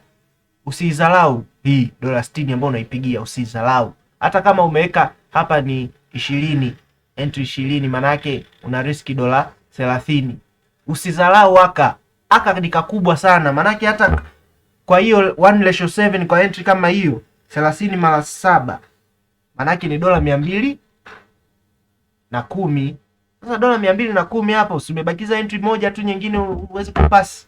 Usidharau hii $60 ambayo unaipigia, usidharau. Hata kama umeweka hapa ni 20, entry 20, maana yake una riski $30. Usidharau aka ni kakubwa sana, maana yake hata kwa hiyo 1:7 kwa entry kama hiyo 30 mara 7, maana yake ni $210. Sasa $210 hapo usimebakiza entry moja tu, nyingine uweze kupass.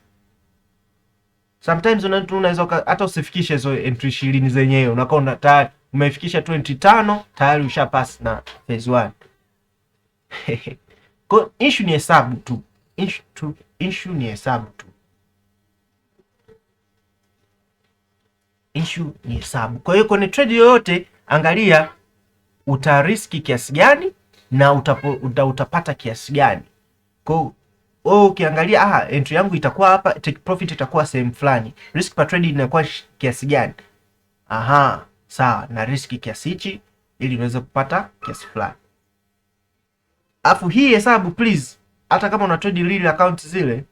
Sometimes unaweza hata usifikishe hizo entry 20 zenyewe, unakuwa tayari umefikisha 25, tayari ushapass na phase 1. Kwa issue ni hesabu tu. Issue ni hesabu tu. Issue ni hesabu. Kwa hiyo kwenye trade yoyote angalia utariski kiasi gani na utapata kiasi gani. Kwa ukiangalia entry yangu itakuwa hapa, take profit itakuwa sehemu fulani, risk per trade inakuwa kiasi gani? Sawa, na riski kiasi hichi ili niweze kupata kiasi fulani. Afu hii hesabu please, hata kama una trade real account zile,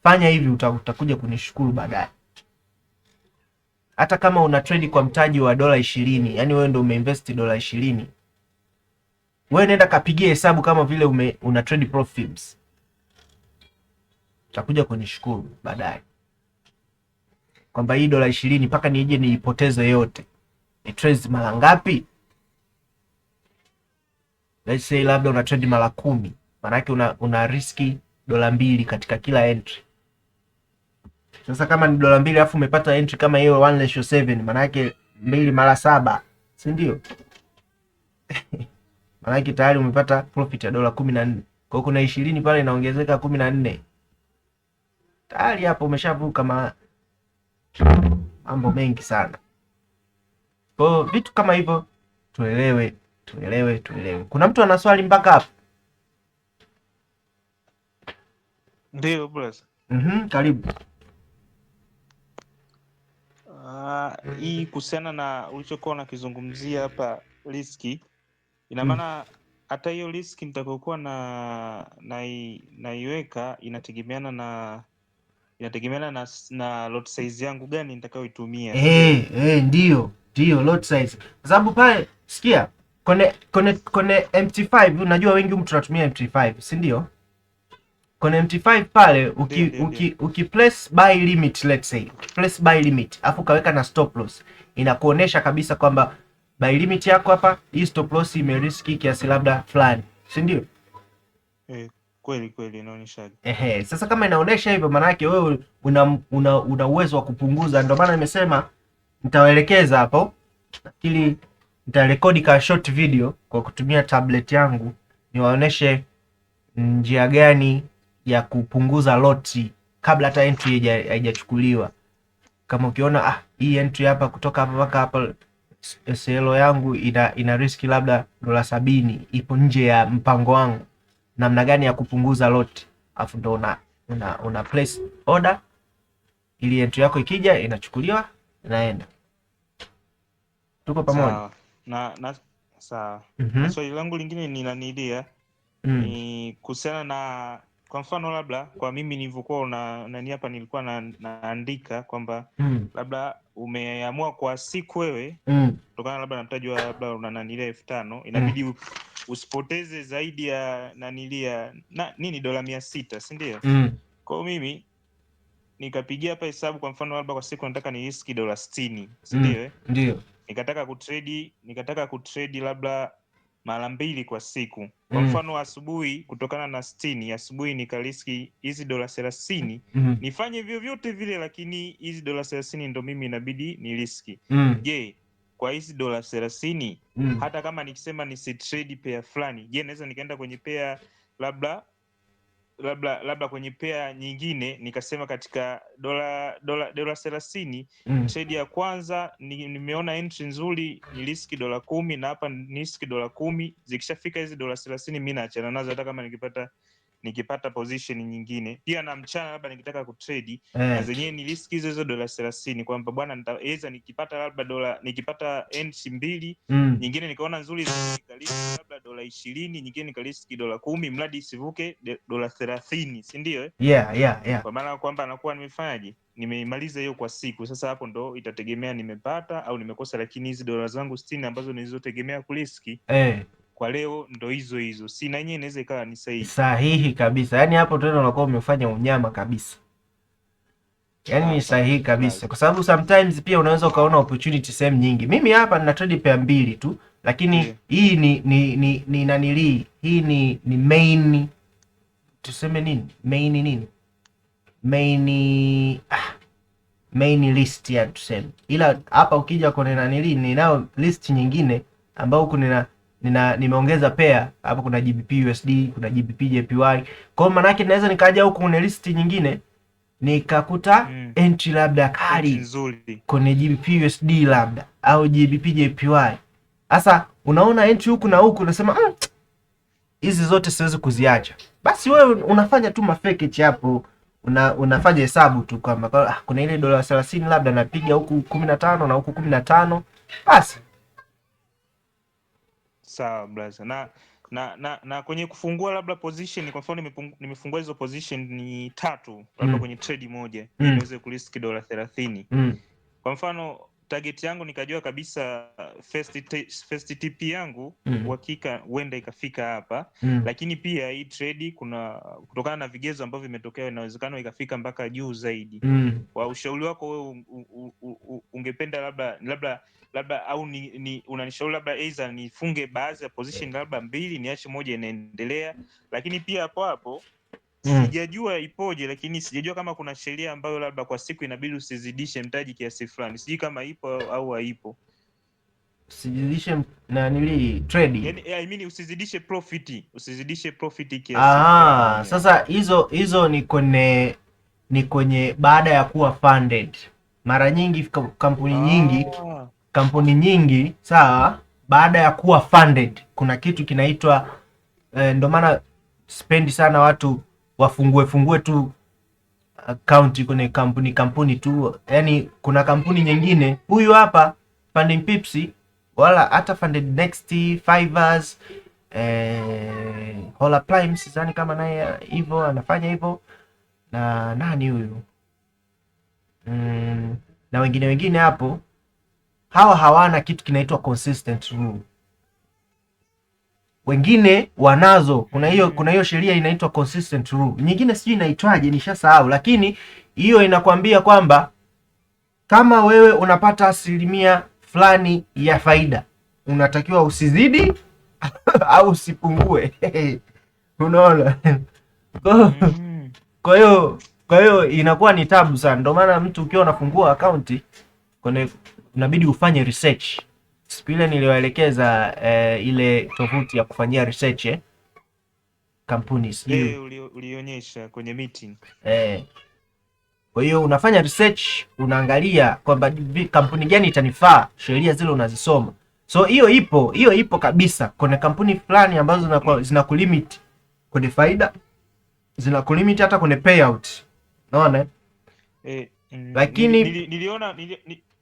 fanya hivi, utakuja kunishukuru baadaye. Hata kama una trade kwa mtaji wa $20, yani wewe ndio umeinvest $20, wewe nenda kapigie hesabu kama vile una trade Profims, utakuja kunishukuru baadaye kwamba hii $20 mpaka nije niipoteze yote, ni trade mara ngapi? Let's say labda una trade mara 10, maana yake una riski $2 katika kila entry. Sasa kama ni $2 alafu umepata entry kama hiyo 1:7, maana yake 2 mara 7, si ndio? Maana yake tayari umepata profit ya $14. Kwa hiyo kuna 20 pale inaongezeka 14. Tayari hapo umeshavuka mambo mengi sana. Kwa hiyo vitu kama hivyo tuelewe, tuelewe. Kuna mtu ana swali mpaka hapo? Ndio brother. Karibu. Hii kuhusiana na ulichokuwa unakizungumzia hapa riski, ina maana hata hiyo riski nitakayokuwa naiweka inategemeana na lot size yangu gani nitakayoitumia. Ndio lot size, kwa sababu pale sikia, kwenye MT5 unajua wengi tunatumia MT5, si ndio? Kwenye MT5 pale uki place buy limit, let's say place buy limit afu kaweka na stop loss, inakuonesha kabisa kwamba buy limit yako hapa, hii stop loss imeriski kiasi labda fulani, si ndio? Kweli inaonyesha. Sasa kama inaonesha hivyo, maana yake wewe una uwezo wa kupunguza. Ndio maana nimesema nitawaelekeza hapo, ili nitarekodi ka short video kwa kutumia tablet yangu, niwaoneshe njia gani ya kupunguza loti kabla hata entry haijachukuliwa. Kama ukiona hii entry hapa kutoka hapa mpaka hapa SL yangu ina riski labda $70, ipo nje ya mpango wangu, namna gani ya kupunguza lot, afu ndo una place order ili entry yako ikija inachukuliwa inaenda. Tuko pamoja? Sawa. Swali langu lingine ni kuhusiana na, kwa mfano labda kwa mimi nilivyokuwa nani hapa nilikuwa naandika kwamba labda umeamua kwa siku wewe kutokana labda na mtaji wa labda una nanilia 5,000 inabidi usipoteze zaidi ya nanilia $600, si ndio? Kwa hiyo mimi nikapigia hapa hesabu, kwa mfano labda kwa siku nataka ni riski $60, si ndio? Ndio. Nikataka kutrade labda mara 2 kwa siku. Kwa mfano asubuhi, kutokana na 60 asubuhi nikariski hizi $30, nifanye vyovyote vile, lakini hizi $30 ndo mimi inabidi ni riski. Je, kwa hizi $30 hata kama nikisema nisitrade pair fulani, je, naweza nikaenda kwenye pair labda kwenye pair nyingine nikasema katika $30 trade ya kwanza nimeona entry nzuri ni riski $10 na hapa ni riski $10. Zikishafika hizi $30 mimi naachana nazo, hata kama nikipata position nyingine pia na mchana labda nikitaka kutrade na zenyewe ni riski hizo $30, kwamba bwana nitaweza nikipata entry 2 nyingine nikaona nzuri nikariski labda $20, nyingine nikariski $10, mradi isivuke $30, si ndio? Yeah. Kwa maana kwamba anakuwa nimefanyaje, nimeimaliza hiyo kwa siku. Sasa hapo ndo itategemea nimepata au nimekosa, lakini hizi dola zangu 60 ambazo nilizotegemea kuriski kwa leo ndo hizo, si na yenyewe inaweza ikawa ni sahihi kabisa. Yani hapo tena unakuwa umefanya unyama kabisa, yani ni sahihi kabisa, kwa sababu sometimes pia unaweza ukaona opportunity sehemu nyingi. Mimi hapa nina trade pair 2 tu, lakini hii ni nanili, hii ni main, tuseme nini main list ya tuseme, ila hapa ukija kwenye nanili ninao list nyingine ambao kuna nimeongeza pair hapo, kuna GBP USD, kuna GBP JPY. Kwa maana yake naweza nikaja huko kwenye list nyingine nikakuta entry labda kali kwenye GBP USD labda au GBP JPY. Sasa unaona entry huku na huku, unasema hizi zote siwezi kuziacha. Basi wewe unafanya tu mafake hapo, unafanya hesabu tu kwamba kuna ile $30 labda napiga huku 15 na huku 15, basi sawa brother. Na kwenye kufungua labda position, kwa mfano nimefungua hizo position ni 3 labda kwenye trade moja ili niweze kuriski $30. Kwa mfano target yangu nikajua kabisa first TP yangu uhakika huenda ikafika hapa, lakini pia hii trade kutokana na vigezo ambavyo vimetokea inawezekana ikafika mpaka juu zaidi. Kwa ushauri wako wewe ungependa labda au unanishauri labda either nifunge baadhi ya position labda 2 niache moja inaendelea, lakini pia hapo sijajua ipoje, lakini sijajua kama kuna sheria ambayo labda kwa siku inabidi usizidishe mtaji kiasi fulani. Sijui kama ipo au haipo. Usizidishe na nili trading, yani I mean usizidishe profit kiasi. Sasa hizo ni kwenye baada ya kuwa funded. Mara nyingi kampuni nyingi kampuni nyingi sawa, baada ya kuwa funded kuna kitu kinaitwa ndio maana spendi sana watu fungue tu account kwenye kampuni tu. Yani kuna kampuni nyingine, huyu hapa Funding Pips wala hata Funded Next, Fivers, Hola Prime sidhani kama naye hivyo anafanya hivyo, na nani huyu na wengine hapo, hawa hawana kitu kinaitwa consistent rule. Wengine wanazo, kuna hiyo sheria inaitwa consistent rule, nyingine sijui inaitwaje nishasahau, lakini hiyo inakwambia kwamba kama wewe unapata asilimia fulani ya faida unatakiwa usizidi au usipungue. Unaona? Kwa hiyo inakuwa ni tabu sana. Ndio maana mtu ukiwa unafungua akaunti unabidi ufanye research. Siku ile niliwaelekeza ile tovuti ya kufanyia research kampuni sijui ulionyesha kwenye meeting. Kwa hiyo unafanya research, unaangalia kwamba kampuni gani itanifaa, sheria zile unazisoma. So hiyo ipo kabisa. Kuna kampuni fulani ambazo zinakulimit kwenye faida, zinakulimit hata kwenye payout. Unaona? Lakini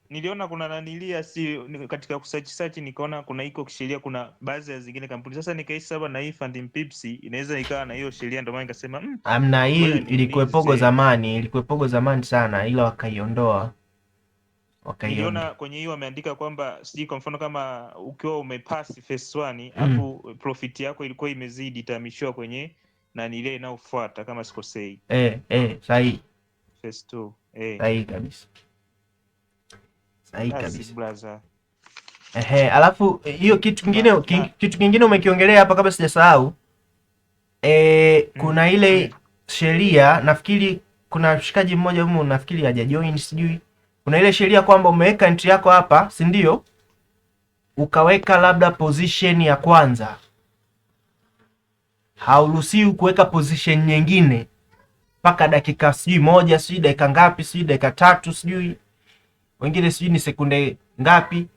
niliona kuna nanilia katika kusearch nikaona kuna iko sheria, kuna baadhi ya zingine kampuni. Sasa nikahisi saba na hii Funding Pips inaweza ikawa na hiyo sheria, ndio maana nikasema amna, hii ilikuwepogo zamani sana, ila wakaiondoa. Niliona kwenye hiyo wameandika kwamba sijui kwa mfano kama ukiwa umepass phase 1 afu profit yako ilikuwa imezidi itahamishiwa kwenye na ile inayofuata kama sikosei. Sahihi. Phase 2. Sahihi kabisa. Sahihi kabisa. Alafu hiyo kitu kingine umekiongelea hapa kabla sijasahau. Kuna ile sheria, nafikiri kuna mshikaji mmoja huko nafikiri hajajoin sijui. Kuna ile sheria kwamba umeweka entry yako hapa, si ndio? Ukaweka labda position ya kwanza, hauruhusiwi kuweka position nyingine mpaka dakika sijui moja, sijui dakika ngapi, sijui dakika 3, sijui wengine sijui ni sekunde ngapi,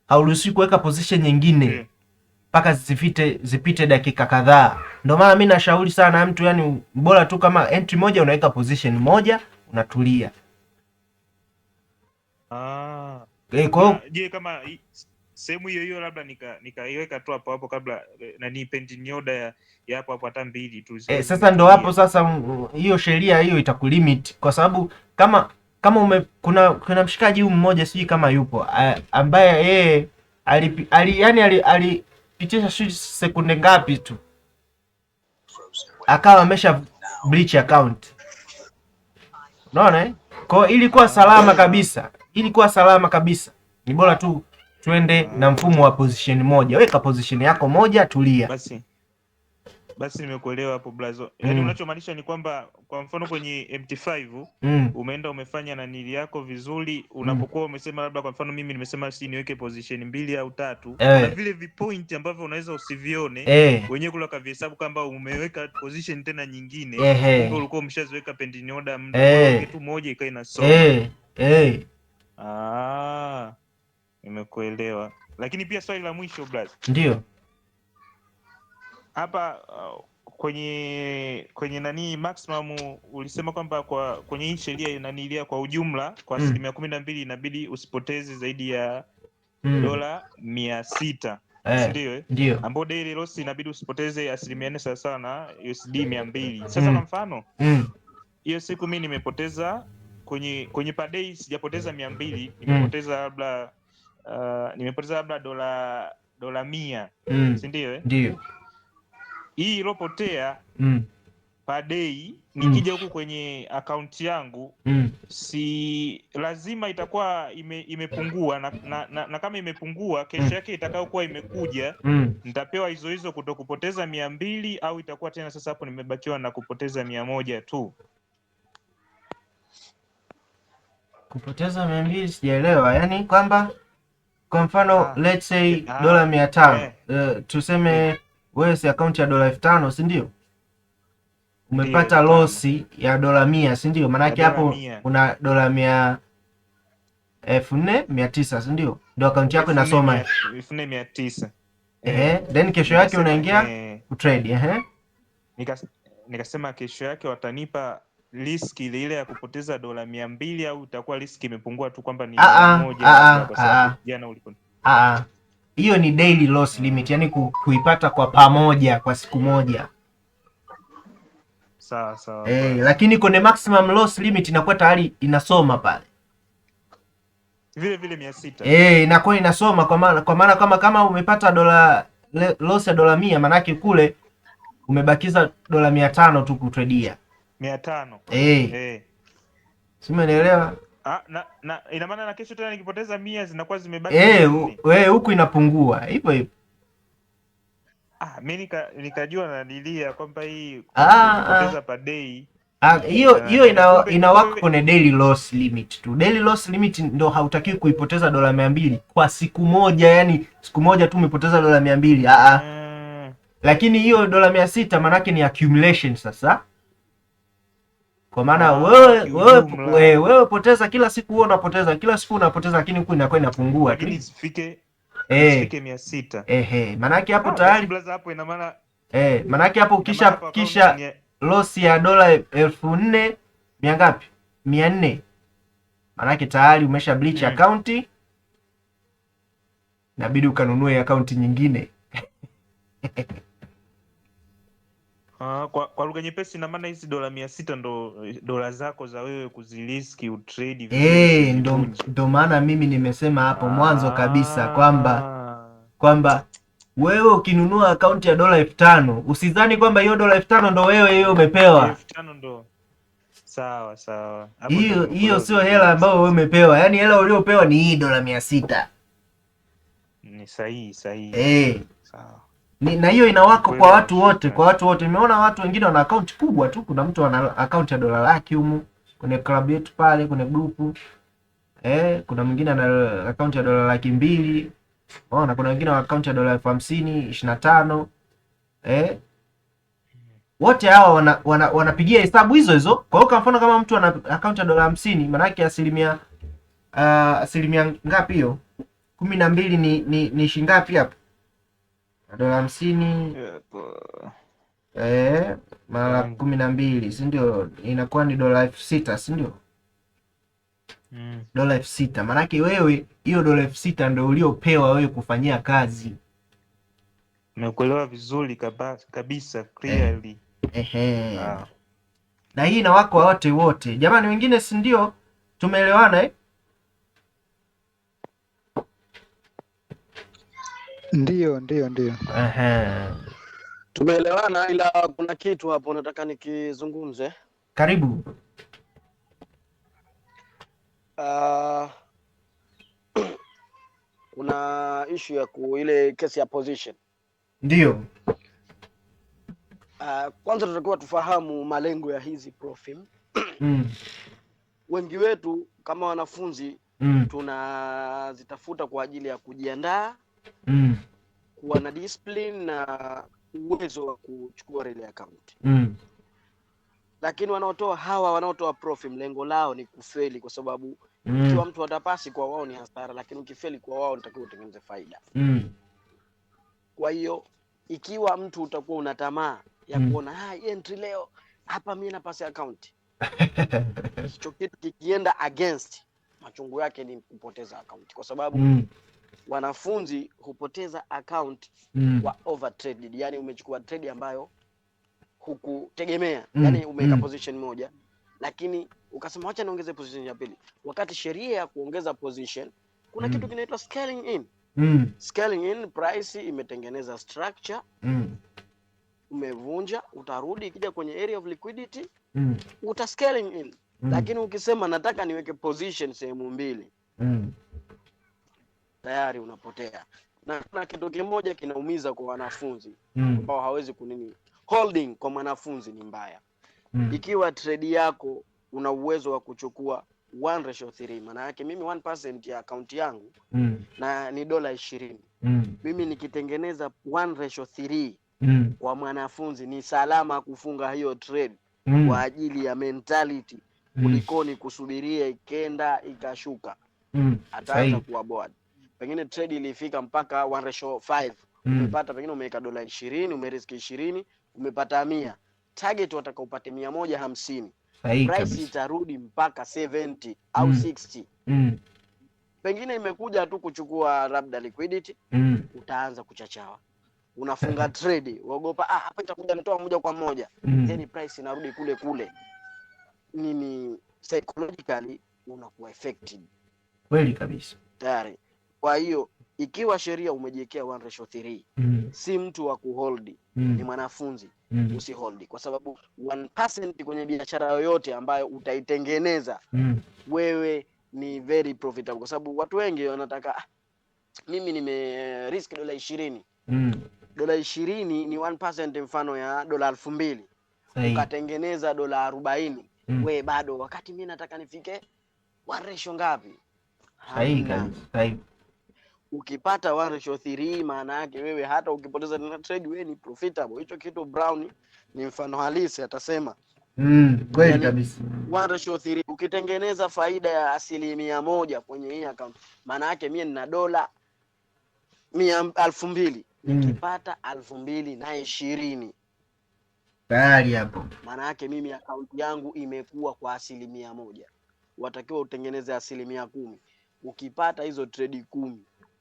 hauruhusiwi kuweka position nyingine mpaka zipite dakika kadhaa. Ndio maana mimi nashauri sana mtu, yani bora tu kama entry moja unaweka position moja unatulia. Kwa hiyo je, kama sehemu hiyo labda nikaiweka tu hapo kabla nani pending order ya hapo hata 2 tu. Sasa ndo hapo sasa hiyo sheria hiyo itakulimit, kwa sababu kama kuna mshikaji huyu mmoja sijui kama yupo ambaye yeye alipitisha sekunde ngapi tu akawa amesha breach account. Unaona kwa ilikuwa salama kabisa, ni bora tu twende na mfumo wa position moja. Weka position yako moja, tulia. Basi nimekuelewa hapo Blazo. Yaani unachomaanisha ni kwamba kwa mfano kwenye MT5 umeenda umefanya na nili yako vizuri, unapokuwa umesema labda kwa mfano mimi nimesema si niweke position 2 au 3, kuna vile vipoint ambavyo unaweza usivione wenyewe kule kavihesabu kwamba umeweka position tena nyingine, ndio ulikuwa umeshaziweka pending order muda tu moja ikae na soma. Nimekuelewa. Lakini pia swali la mwisho Blazo. Ndio. Hapa kwenye nani maximum ulisema kwamba kwenye hii sheria inanilia kwa ujumla kwa 12% inabidi usipoteze zaidi ya dola 600. Ndio. Ambapo daily loss inabidi usipoteze 4% sawa sawa na USD 200. Sasa kwa mfano hiyo siku mimi nimepoteza kwenye per day sijapoteza 200, nimepoteza labda dola 100. Si ndio Ndio. Hii ilopotea per day nikija huku kwenye akaunti yangu si lazima itakuwa imepungua na kama imepungua kesho yake itakayokuwa imekuja nitapewa hizo kutokupoteza 200, au itakuwa tena sasa hapo nimebakiwa na kupoteza 100 tu? Kupoteza 200 sijaelewa. Yaani kwamba kwa mfano let's say dola 500, tuseme wewe si account ya dola 5,000 si ndio? Umepata loss ya dola 100 si ndio? Maana yake hapo una dola 100 4,900 si ndio? Ndio akaunti yako inasoma 4,900. Then kesho yake unaingia kutrade. Nikasema kesho yake watanipa riski ile ya kupoteza $200 au itakuwa riski imepungua tu kwamba ni 100 kwa sababu jana ulipo. Hiyo ni daily loss limit, yani kuipata kwa pamoja kwa siku moja. Sawa. Lakini kwenye maximum loss limit inakuwa tayari inasoma pale. Vile 600. Inakuwa inasoma kwa maana kama umepata loss ya $100 maana yake kule umebakiza $500 tu kutradia. 500. Si umeelewa? Na ina maana na kesho tena nikipoteza 100 zinakuwa zimebaki. Huku inapungua hivyo. Mimi nikajua nadilia kwamba hii kupoteza per day. Hiyo inawaka kwenye daily loss limit tu. Daily loss limit ndo hautakiwi kuipoteza $200 kwa siku moja, yani siku moja tu umepoteza $200. Lakini hiyo $600 manake ni accumulation sasa. Kwa maana wewe poteza kila siku, wewe unapoteza kila siku unapoteza, lakini huku inakuwa inapungua. Lakini isifike 600. Manake hapo tayari hapo ina maana manake hapo kisha loss ya $4,000 ngapi? 400. Manake tayari umesha bleach account. Inabidi ukanunue account nyingine. Kwa lugha nyepesi ina maana hizi $600 ndo dola zako za wewe kuziriski utrade vizuri. Ndo maana mimi nimesema hapo mwanzo kabisa kwamba wewe ukinunua akaunti ya $5,000 usidhani kwamba hiyo $5,000 ndo wewe hiyo umepewa. $5,000 ndo sawa. Hiyo sio hela ambayo wewe umepewa. Yaani hela uliopewa ni hii $600. Ni sahihi. Sawa. Na hiyo inawako kwa watu wote. Nimeona watu wengine wana account kubwa tu. Kuna mtu ana account ya $100 humu kwenye club yetu pale kwenye grupu. Kuna mwingine ana account ya $200,000. Kuna wengine wana account ya $50,000, 25. Wote hawa wanapigia hesabu hizo. Kwa hiyo kwa mfano kama mtu ana account ya $50, maana yake asilimia ngapi hiyo? 12 ni shilingi ngapi hapo? $50 mara 12 si ndio inakuwa ni $6,000 si ndio? $6,000 maana yake wewe hiyo $6,000 ndio uliopewa wewe kufanyia kazi. Nimekuelewa vizuri kabisa clearly. Na hii na wako wote jamani, wengine si ndio? Tumeelewana Ndio. Tumeelewana, ila kuna kitu hapo nataka nikizungumze. Karibu. Kuna issue ya ile kesi ya position. Ndio. Kwanza tutakiwa tufahamu malengo ya hizi profim. Wengi wetu kama wanafunzi tunazitafuta kwa ajili ya kujiandaa, kuwa na discipline na uwezo wa kuchukua ile account. Lakini wanaotoa profim lengo lao ni kufeli, kwa sababu ikiwa mtu atapasi kwa wao ni hasara, lakini ukifeli kwa wao nitakiwa utengeneze faida. Kwa hiyo ikiwa mtu utakuwa una tamaa ya kuona entry leo hapa mimi napasi account, hicho kitu kikienda against, machungu yake ni kupoteza account, kwa sababu wanafunzi hupoteza account kwa overtraded. Yani umechukua trade ambayo hukutegemea. Yani umeweka position moja, lakini ukasema acha niongeze position ya pili, wakati sheria ya kuongeza position kuna kitu kinaitwa scaling in. Scaling in, price imetengeneza structure, umevunja, utarudi ikija kwenye area of liquidity, uta scaling in. Lakini ukisema nataka niweke position sehemu mbili, tayari unapotea. Na kitu kimoja kinaumiza kwa wanafunzi ambao hawezi kunini, holding kwa mwanafunzi ni mbaya. Ikiwa trade yako una uwezo wa kuchukua 1:3, maana yake mimi 1% ya account yangu na ni $20. Mimi nikitengeneza 1:3 kwa mwanafunzi ni salama kufunga hiyo trade kwa ajili ya mentality kulikoni kusubiria ikenda ikashuka. ataanza kuwa bored. Pengine trade ilifika mpaka 1:5, umepata pengine umeweka $20, umeriski 20, umepata 100, target wataka upate 150, price itarudi mpaka 70 au 60. Pengine imekuja tu kuchukua labda liquidity, utaanza kuchachawa, unafunga trade, uogopa hapa itakuja nitoa moja kwa moja, then price inarudi kule kule. Nini, psychologically unakuwa affected. Kweli kabisa. Tayari. Kwa hiyo ikiwa sheria umejiwekea 1:3, si mtu wa kuhold, ni mwanafunzi, usihold, kwa sababu 1% kwenye biashara yoyote ambayo utaitengeneza wewe ni very profitable, kwa sababu watu wengi wanataka mimi nime risk $20. $20 ni 1% mfano ya $2,000. Ukatengeneza $40. We bado, wakati mimi nataka nifike 1 ngapi? Sahihi. Ukipata 1:3 maana yake wewe hata ukipoteza na trade wewe ni profitable. Hicho kitu Brown ni mfano halisi atasema. Kweli kabisa. 1:3 ukitengeneza faida ya 100% kwenye hii account, maana yake mimi nina $200,000, nikipata 2,020 tayari hapo, maana yake mimi account yangu imekuwa kwa 100%. Watakiwa utengeneze 10%. Ukipata hizo trade 10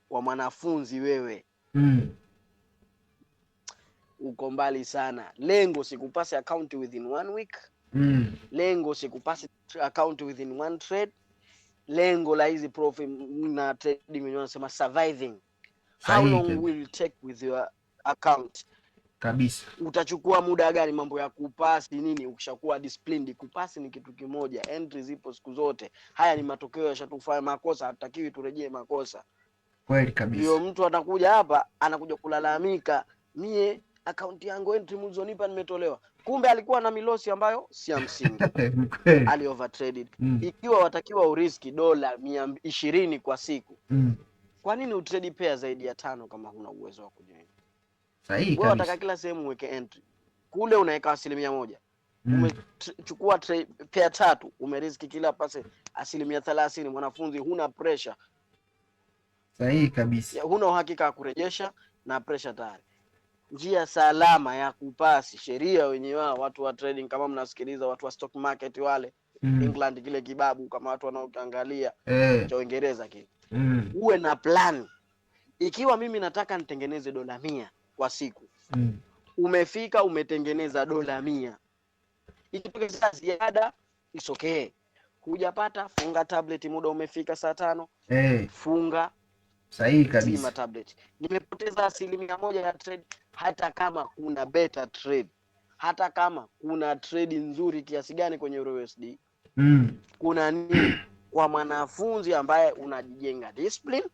kwa mwanafunzi wewe, uko mbali sana. Lengo sikupase account within 1 week. Lengo sikupase account within 1 trade. Lengo la hizi profit na trading wenyewe wanasema surviving. How long will it take with your account? Kabisa. Utachukua muda gani mambo ya kupasi nini? Ukishakuwa disciplined, kupasi ni kitu kimoja, entry zipo siku zote. Haya ni matokeo ya shatufanya makosa, hatakiwi turejee makosa. Kweli kabisa. Ndio mtu atakuja hapa anakuja kulalamika, mie account yangu entry mlizonipa nimetolewa. Kumbe alikuwa na milosi ambayo si ya msingi. Ali overtraded. Ikiwa watakiwa uriski $120 kwa siku, kwa nini utrade pair zaidi ya 5 kama huna uwezo wa kujenga? Sahihi kabisa. Wewe unataka kila sehemu uweke entry. Kule unaweka 1%. Umechukua pair 3, umeriski kila pase 30%. Mwanafunzi huna pressure. Sahihi kabisa. Huna uhakika wa kurejesha na pressure tayari. Njia salama ya kupasi, sheria wenyewe wao watu wa trading, kama mnasikiliza watu wa stock market wale England, kile kibabu kama watu wanaoangalia cha Uingereza kile, uwe na plan. Ikiwa mimi nataka nitengeneze $100 kwa siku, umefika umetengeneza $100, ikitokea ziada it's okay. Hujapata, funga tablet, muda umefika saa 5, funga. Sahihi kabisa. Tablet. Nimepoteza 1% ya trade, hata kama kuna better trade, hata kama kuna trade nzuri kiasi gani kwenye EURUSD, kuna nini kwa mwanafunzi ambaye unajijenga discipline,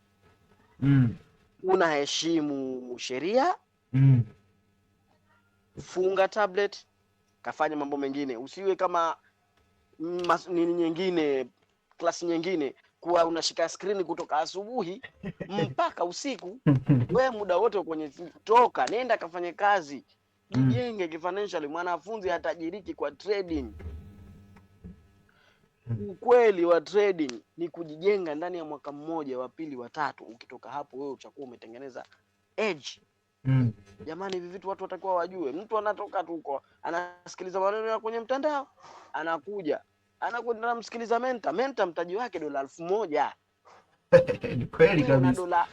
unaheshimu sheria, funga tablet, kafanya mambo mengine. Usiwe kama nini nyingine, klasi nyingine, kuwa unashika screen kutoka asubuhi mpaka usiku. We muda wote kwenye toka, nenda kafanye kazi, jijenge kifinancially. Mwanafunzi hatajiriki kwa trading. Ukweli wa trading ni kujijenga ndani ya mwaka mmoja, wa pili, wa tatu. Ukitoka hapo wewe utakuwa umetengeneza edge. Jamani, hivi vitu watu watakuwa wajue. Mtu anatoka tu huko anasikiliza maneno ya kwenye mtandao, anakuja anakwenda msikiliza menta mtaji wake $1,000. Ni kweli kabisa.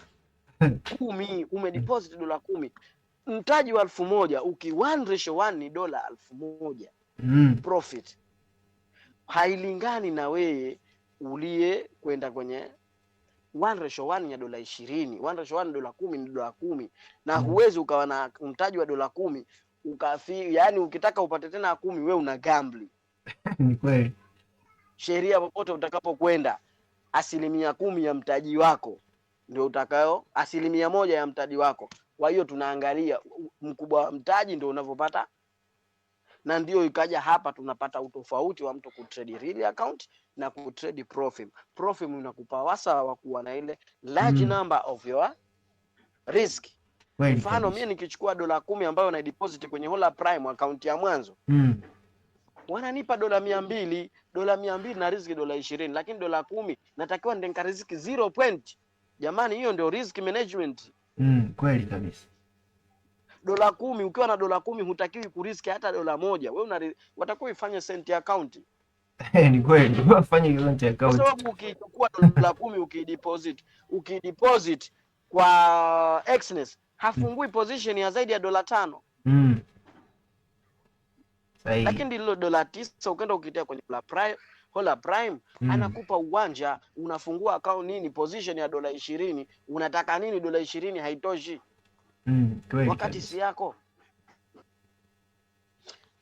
$10 umedeposit $10, mtaji wa 1,000, 1:1 ni $1,000. Profit hailingani na wewe ulie kwenda kwenye 1:1 ya $20. 1:1 $10 ni $10, na huwezi ukawa na mtaji wa $10 yani ukitaka upate tena 10 wewe una gamble. Ni kweli. Sheria popote utakapokwenda, 10% ya mtaji wako ndio utakayo, 1% ya mtaji wako. Kwa hiyo tunaangalia mkubwa wa mtaji ndio unavyopata, na ndio ikaja hapa tunapata utofauti wa mtu kutrade real account na kutrade profit. Profit unakupa wasa wa kuwa na ile large number of your risk. Mfano mimi nikichukua $10 ambayo na deposit kwenye Hola Prime account ya mwanzo, wananipa $200, $200 na riziki $20, lakini $10 natakiwa ndio riziki 0 point. Jamani, hiyo ndio risk management. Kweli kabisa. $10, ukiwa na $10 hutakiwi kuriski hata $1. Wewe watakuwa ifanye sent account. Ni kweli, wafanye sent account. Kwa sababu ukichukua $10 ukideposit kwa Exness hafungui position ya zaidi ya $5. Sahihi. Lakini ndilo $9 ukaenda ukitia kwenye Hola Prime anakupa uwanja, unafungua account nini position ya $20, unataka nini? $20 haitoshi. Wakati si yako.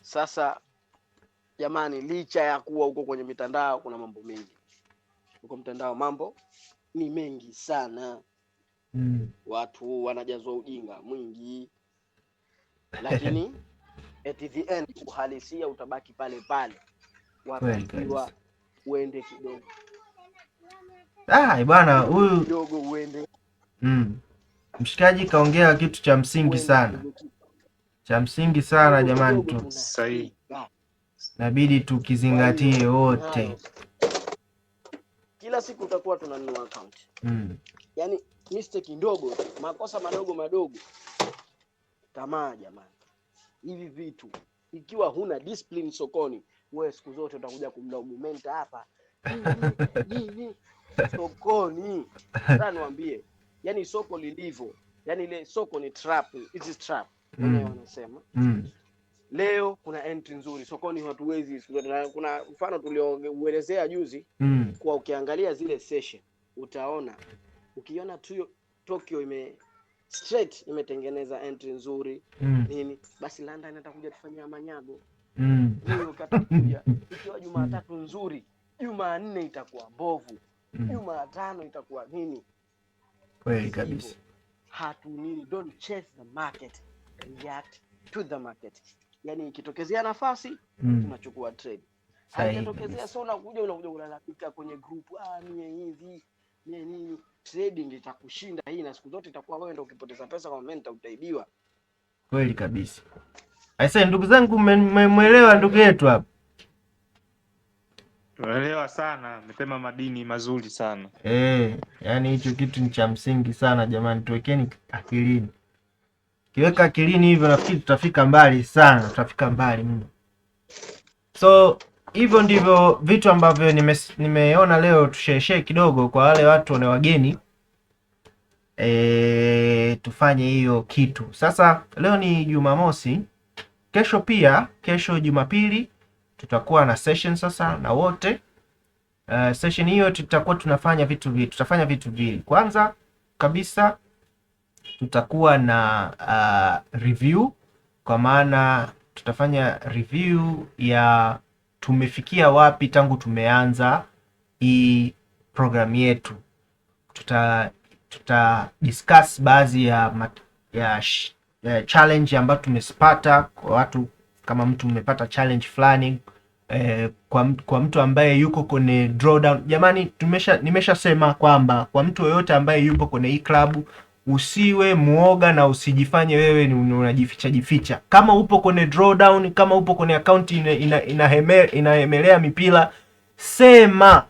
Sasa jamani, licha ya kuwa huko kwenye mitandao kuna mambo mengi. Huko mtandao mambo ni mengi sana. Watu wanajazwa ujinga mwingi. Lakini at the end uhalisia utabaki pale pale. Watakiwa uende kidogo. Bwana huyu kidogo uende. Mshikaji kaongea kitu cha msingi sana. Cha msingi sana jamani tu. Sahihi. Inabidi tukizingatie wote. Kila siku utakuwa tunanunua account. Yaani mistake ndogo, makosa madogo. Tamaa jamani. Hivi vitu ikiwa huna discipline sokoni, wewe siku zote utakuja kumlaumu menta hapa. Nini? Sokoni. Sasa niwaambie, yani soko lilivyo, yani ile soko ni trap, it is trap. Wanasema. Leo kuna entry nzuri sokoni, hatuwezi. Kuna mfano tuliouelezea juzi, kwa ukiangalia zile session utaona, ukiona tu Tokyo imetengeneza entry nzuri nini, basi London atakuja tufanyia manyago. Leo ukatakuja ikiwa Jumatatu nzuri, Jumanne itakuwa mbovu, Jumatano itakuwa nini. Kweli kabisa. Don't chase the market, react to the market. Yani ikitokezea nafasi tunachukua trade. Haikitokezea sio unakuja unalalamika kwenye group, mie hivi mie nini. Trading itakushinda hii, na siku zote itakuwa wewe ndio ukipoteza pesa kama mimi nitaibiwa. Kweli kabisa. Aisee, ndugu zangu, mmemwelewa ndugu yetu hapa? Tuelewa sana, amesema madini mazuri sana. Yani hicho kitu ni cha msingi sana jamani, tuwekeni akilini. Kiweka akilini hivyo nafikiri tutafika mbali sana, tutafika mbali mno. So hivyo ndivyo vitu ambavyo nimeona leo tushare kidogo kwa wale watu wana wageni. Tufanye hiyo kitu. Sasa leo ni Jumamosi. Kesho Jumapili tutakuwa na session sasa na wote. Session hiyo tutakuwa tutafanya vitu viwili. Kwanza kabisa tutakuwa na review, kwa maana tutafanya review ya tumefikia wapi tangu tumeanza hii program yetu. Tuta discuss baadhi ya challenge ambayo tumesipata kwa watu. Kama mtu umepata challenge fulani kwa mtu ambaye yuko kwenye drawdown, jamani, nimeshasema kwamba kwa mtu yoyote ambaye yupo kwenye hii klabu, usiwe muoga na usijifanye wewe ni unajificha. Kama upo kwenye drawdown, kama upo kwenye account inahemelea mipira, sema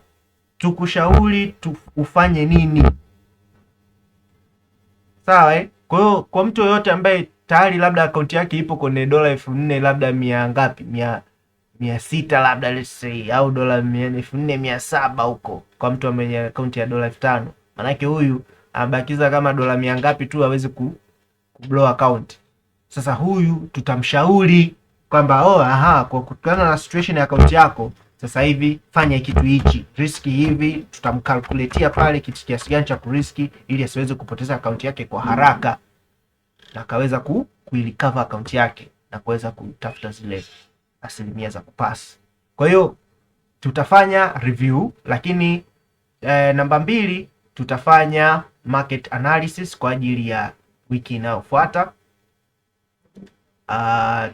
tukushauri ufanye nini. Sawa Kwa hiyo kwa mtu yoyote ambaye tayari labda account yake ipo kwenye $4,000 labda 600 labda let's say, au $4,700 huko, kwa mtu mwenye account ya $5,000, manake huyu abakiza kama $100 ngapi tu hawezi kublow account. Sasa huyu tutamshauri kwamba kwa kutokana na situation ya account yako sasa hivi fanya kitu hichi, riski hivi, tutamkalkuletia pale kitu kiasi gani cha kuriski ili asiweze kupoteza account yake kwa haraka na akaweza kuirecover account yake na kuweza kutafuta zile asilimia za kupasi. Kwa hiyo tutafanya review, lakini namba 2 tutafanya market analysis kwa ajili ya wiki inayofuata.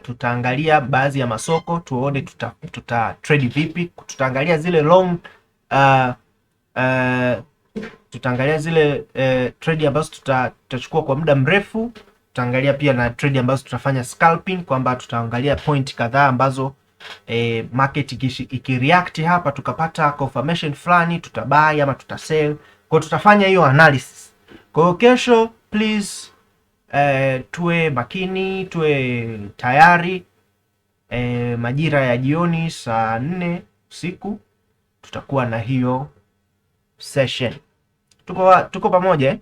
Tutaangalia baadhi ya masoko tuone tuta trade vipi. Tutaangalia zile long tutaangalia zile trade ambazo tutachukua kwa muda mrefu. Tutaangalia pia na trade ambazo tutafanya scalping, kwamba tutaangalia point kadhaa ambazo market ikireact hapa tukapata confirmation fulani, tutabuy ama tutasell. Kwa tutafanya hiyo analysis. Kwa hiyo kesho please tuwe makini, tuwe tayari. Majira ya jioni saa 4 usiku tutakuwa na hiyo session. Tuko pamoja